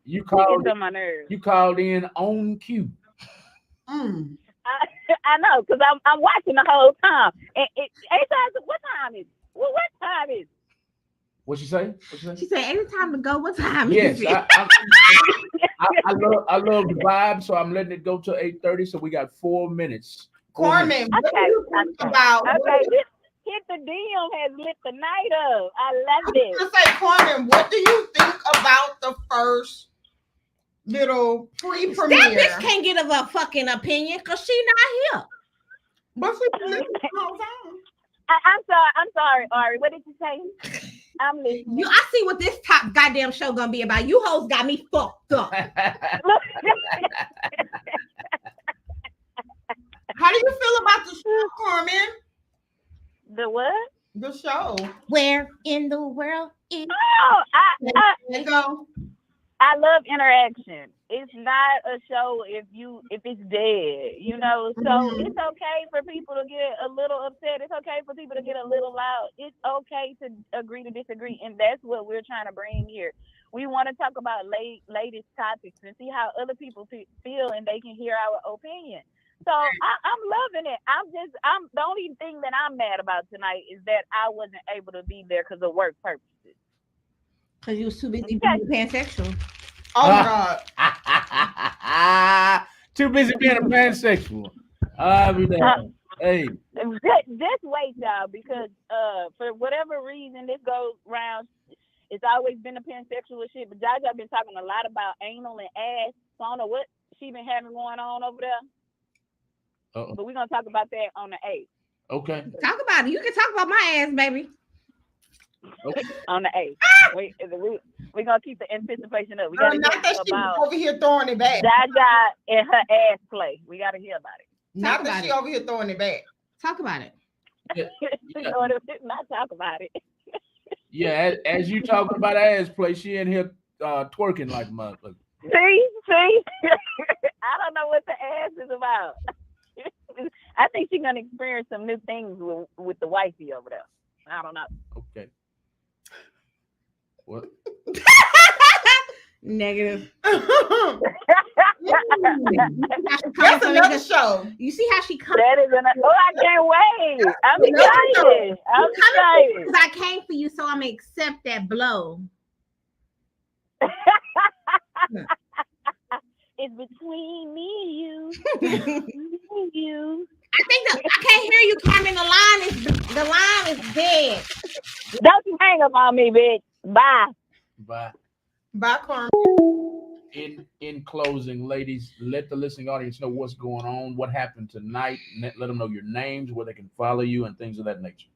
B: you called
D: on my nerves.
B: You called in on cue.
D: I know, because I'm watching the whole time. And what time is it? What time is it?
B: What'd she say?
A: She said, "Every time to go, what time
B: is
A: it?"
B: I love the vibe, so I'm letting it go till 8:30. So we got 4 minutes.
C: Carmen, what do you think about?
D: Hit the DM has lit the night up. I love it.
C: I was gonna say, Carmen, what do you think about the first little pre-premiere?
A: That bitch can't give a fucking opinion because she not here.
C: But she listening all the time.
D: I'm sorry, Ari. What did you say? I'm listening.
A: I see what this top goddamn show gonna be about. You hoes got me fucked up.
C: How do you feel about the show, Carmen?
D: The what?
C: The show.
A: Where in the world is?
D: Oh,
C: There you go.
D: I love interaction. It's not a show if it's dead, So it's okay for people to get a little upset. It's okay for people to get a little loud. It's okay to agree to disagree, and that's what we're trying to bring here. We want to talk about latest topics and see how other people feel, and they can hear our opinion. So I'm loving it. I'm the only thing that I'm mad about tonight is that I wasn't able to be there because of work purposes.
A: Because you was too busy being pansexual.
C: Oh my
B: God. Too busy being a pansexual. I'll be down. Hey.
D: Just wait, y'all, because for whatever reason this goes round, it's always been a pansexual shit. But Jaja been talking a lot about anal and ass. So I don't know what she been having going on over there.
B: Uh-oh.
D: But we're gonna talk about that on the 8th.
B: Okay.
A: Talk about it. You can talk about my ass, baby.
B: Okay.
D: On the 8th. We're gonna keep the anticipation up. We gotta
C: not
D: hear
C: that she
D: about
C: over here throwing it back.
D: Jaja and her ass play. We gotta hear about it.
C: Not that she over here throwing it back.
A: Talk about it.
B: Yeah.
D: Not talk about it.
B: Yeah, as you talking about ass play, she in here twerking like a motherfucker.
D: See? I don't know what the ass is about. I think she's gonna experience some new things with the wifey over there. I don't know.
B: Okay. What?
A: Negative.
C: That's another show.
A: You see how she comes?
D: That is I can't wait. I'm excited.
A: Because I came for you, so I'm gonna accept that blow.
D: It's between me and you.
A: I think I can't hear you, Carmen. The line is dead.
D: Don't you hang up on me, bitch. Bye.
B: Bye.
C: Bye, Carmen.
B: In closing, ladies, let the listening audience know what's going on, what happened tonight. Let them know your names, where they can follow you, and things of that nature.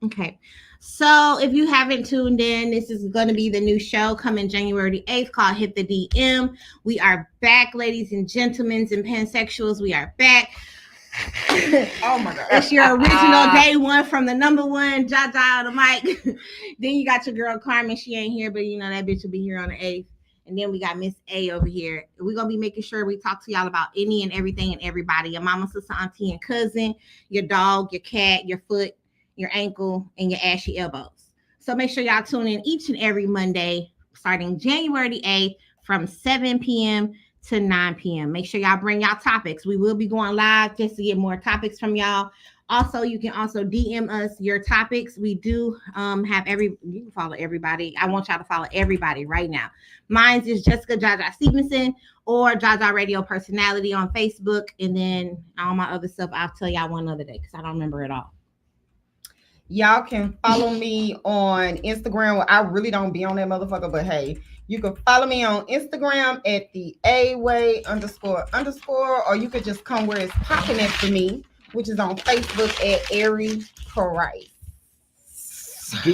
A: Okay. So if you haven't tuned in, this is going to be the new show coming January 8th called Hit the DM. We are back, ladies and gentlemen and pansexuals. We are back.
C: Oh my God.
A: It's your original day one from the number one, Jaja on the mic. Then you got your girl Carmen. She ain't here, but that bitch will be here on the 8th. And then we got Miss A over here. We're going to be making sure we talk to y'all about any and everything and everybody. Your mama, sister, auntie, and cousin, your dog, your cat, your foot, your ankle, and your ashy elbows. So make sure y'all tune in each and every Monday, starting January 8th from 7 p.m. to 9 p.m. Make sure y'all bring y'all topics. We will be going live just to get more topics from y'all. Also, you can also DM us your topics. We do have you can follow everybody. I want y'all to follow everybody right now. Mine is Jessica Jaja Stevenson or Jaja Radio Personality on Facebook. And then all my other stuff, I'll tell y'all one other day because I don't remember it all.
C: Y'all can follow me on Instagram. I really don't be on that motherfucker, but hey, you can follow me on Instagram at the __ or you could just come where it's popping at for me, which is on Facebook at Ari Price.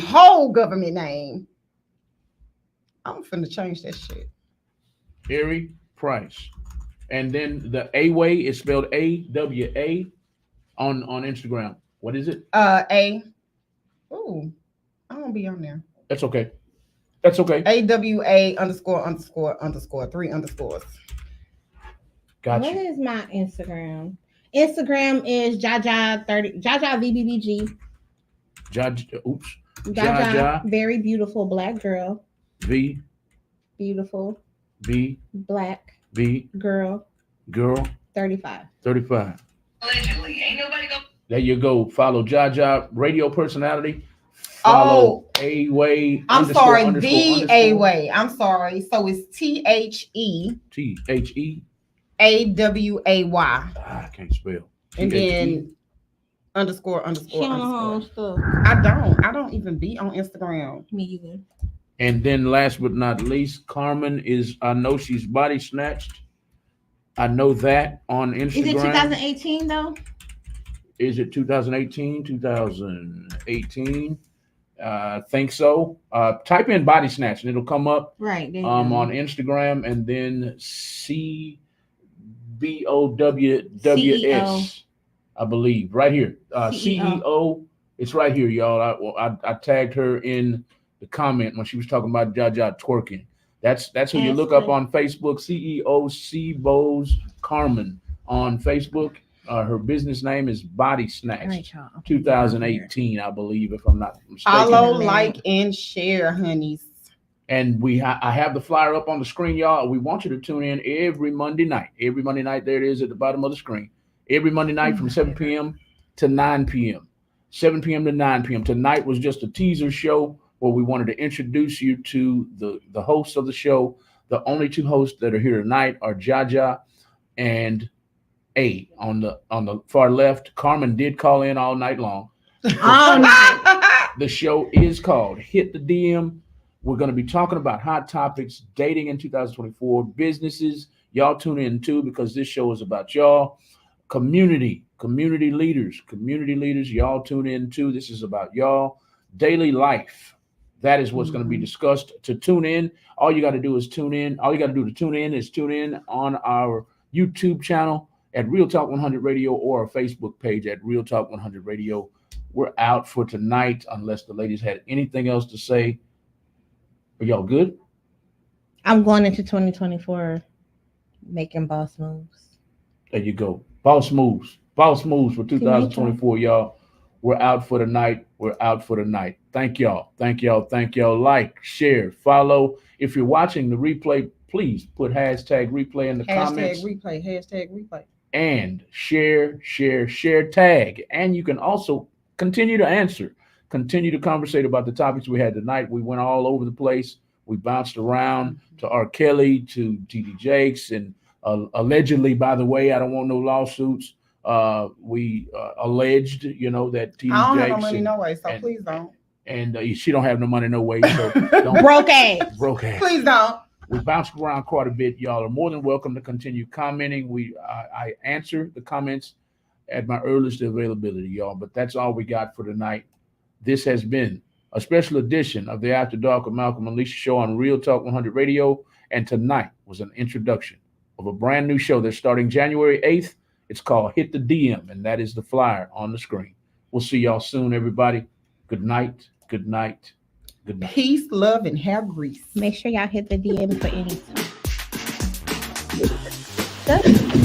C: Whole government name. I'm finna change that shit.
B: Ari Price. And then the A-Way is spelled AWA on Instagram. What is it?
C: A. Ooh, I won't be on there.
B: That's okay. That's okay.
C: AWA __ 3 underscores.
B: Gotcha.
A: What is my Instagram? Instagram is Jaja VBBG. Jaja, very beautiful black girl.
B: V.
A: Beautiful.
B: B.
A: Black.
B: B.
A: Girl. 35.
G: Allegedly, ain't nobody go.
B: There you go. Follow Jaja Radio Personality. Follow A-Way.
C: I'm sorry, the A-Way. I'm sorry. So it's THE.
B: THE.
C: AWAY.
B: I can't spell.
C: And then __
A: Stuff.
C: I don't even be on Instagram.
A: Me either.
B: And then last but not least, Carmen I know she's body snatched. I know that on Instagram.
A: Is it 2018 though?
B: Is it 2018? 2018? Think so. Type in body snatch and it'll come up.
A: Right.
B: On Instagram, and then CBOWWS, I believe, right here. CEO. It's right here, y'all. I tagged her in the comment when she was talking about Jaja twerking. That's who you look up on Facebook. CEO C Bose Carmen on Facebook. Her business name is Body Snatch 2018, I believe, if I'm not mistaken.
C: Follow, like, and share, honeys.
B: And I have the flyer up on the screen, y'all. We want you to tune in every Monday night. Every Monday night, there it is at the bottom of the screen. Every Monday night from 7 p.m. to 9 p.m. 7 p.m. to 9 p.m. Tonight was just a teaser show where we wanted to introduce you to the hosts of the show. The only two hosts that are here tonight are Jaja and A. On the far left. Carmen did call in all night long.
A: All night.
B: The show is called Hit the DM. We're going to be talking about hot topics, dating in 2024, businesses. Y'all tune in too, because this show is about y'all. Community leaders. Y'all tune in too. This is about y'all. Daily life. That is what's going to be discussed. To tune in, all you got to do is tune in. All you got to do to tune in is tune in on our YouTube channel at Real Talk 100 Radio or our Facebook page at Real Talk 100 Radio. We're out for tonight unless the ladies had anything else to say. Are y'all good?
A: I'm going into 2024 making boss moves.
B: There you go. Boss moves for 2024, y'all. We're out for the night. Thank y'all. Like, share, follow. If you're watching the replay, please put hashtag replay in the comments.
C: Hashtag replay.
B: And share, tag. And you can also continue to answer. Continue to conversate about the topics we had tonight. We went all over the place. We bounced around to R. Kelly, to TD Jakes, and allegedly, by the way, I don't want no lawsuits. We alleged, that TD Jakes.
C: I don't have no money no way, so please don't.
B: And she don't have no money no way, so don't.
A: Broke ass.
C: Please don't.
B: We bounced around quite a bit. Y'all are more than welcome to continue commenting. I answer the comments at my earliest availability, y'all. But that's all we got for tonight. This has been a special edition of the After Dark with Malcolm and Alicia show on Real Talk 100 Radio. And tonight was an introduction of a brand new show that's starting January 8th. It's called Hit the DM, and that is the flyer on the screen. We'll see y'all soon, everybody. Good night.
C: Peace, love, and hair grease.
A: Make sure y'all hit the DM for any
C: Hey.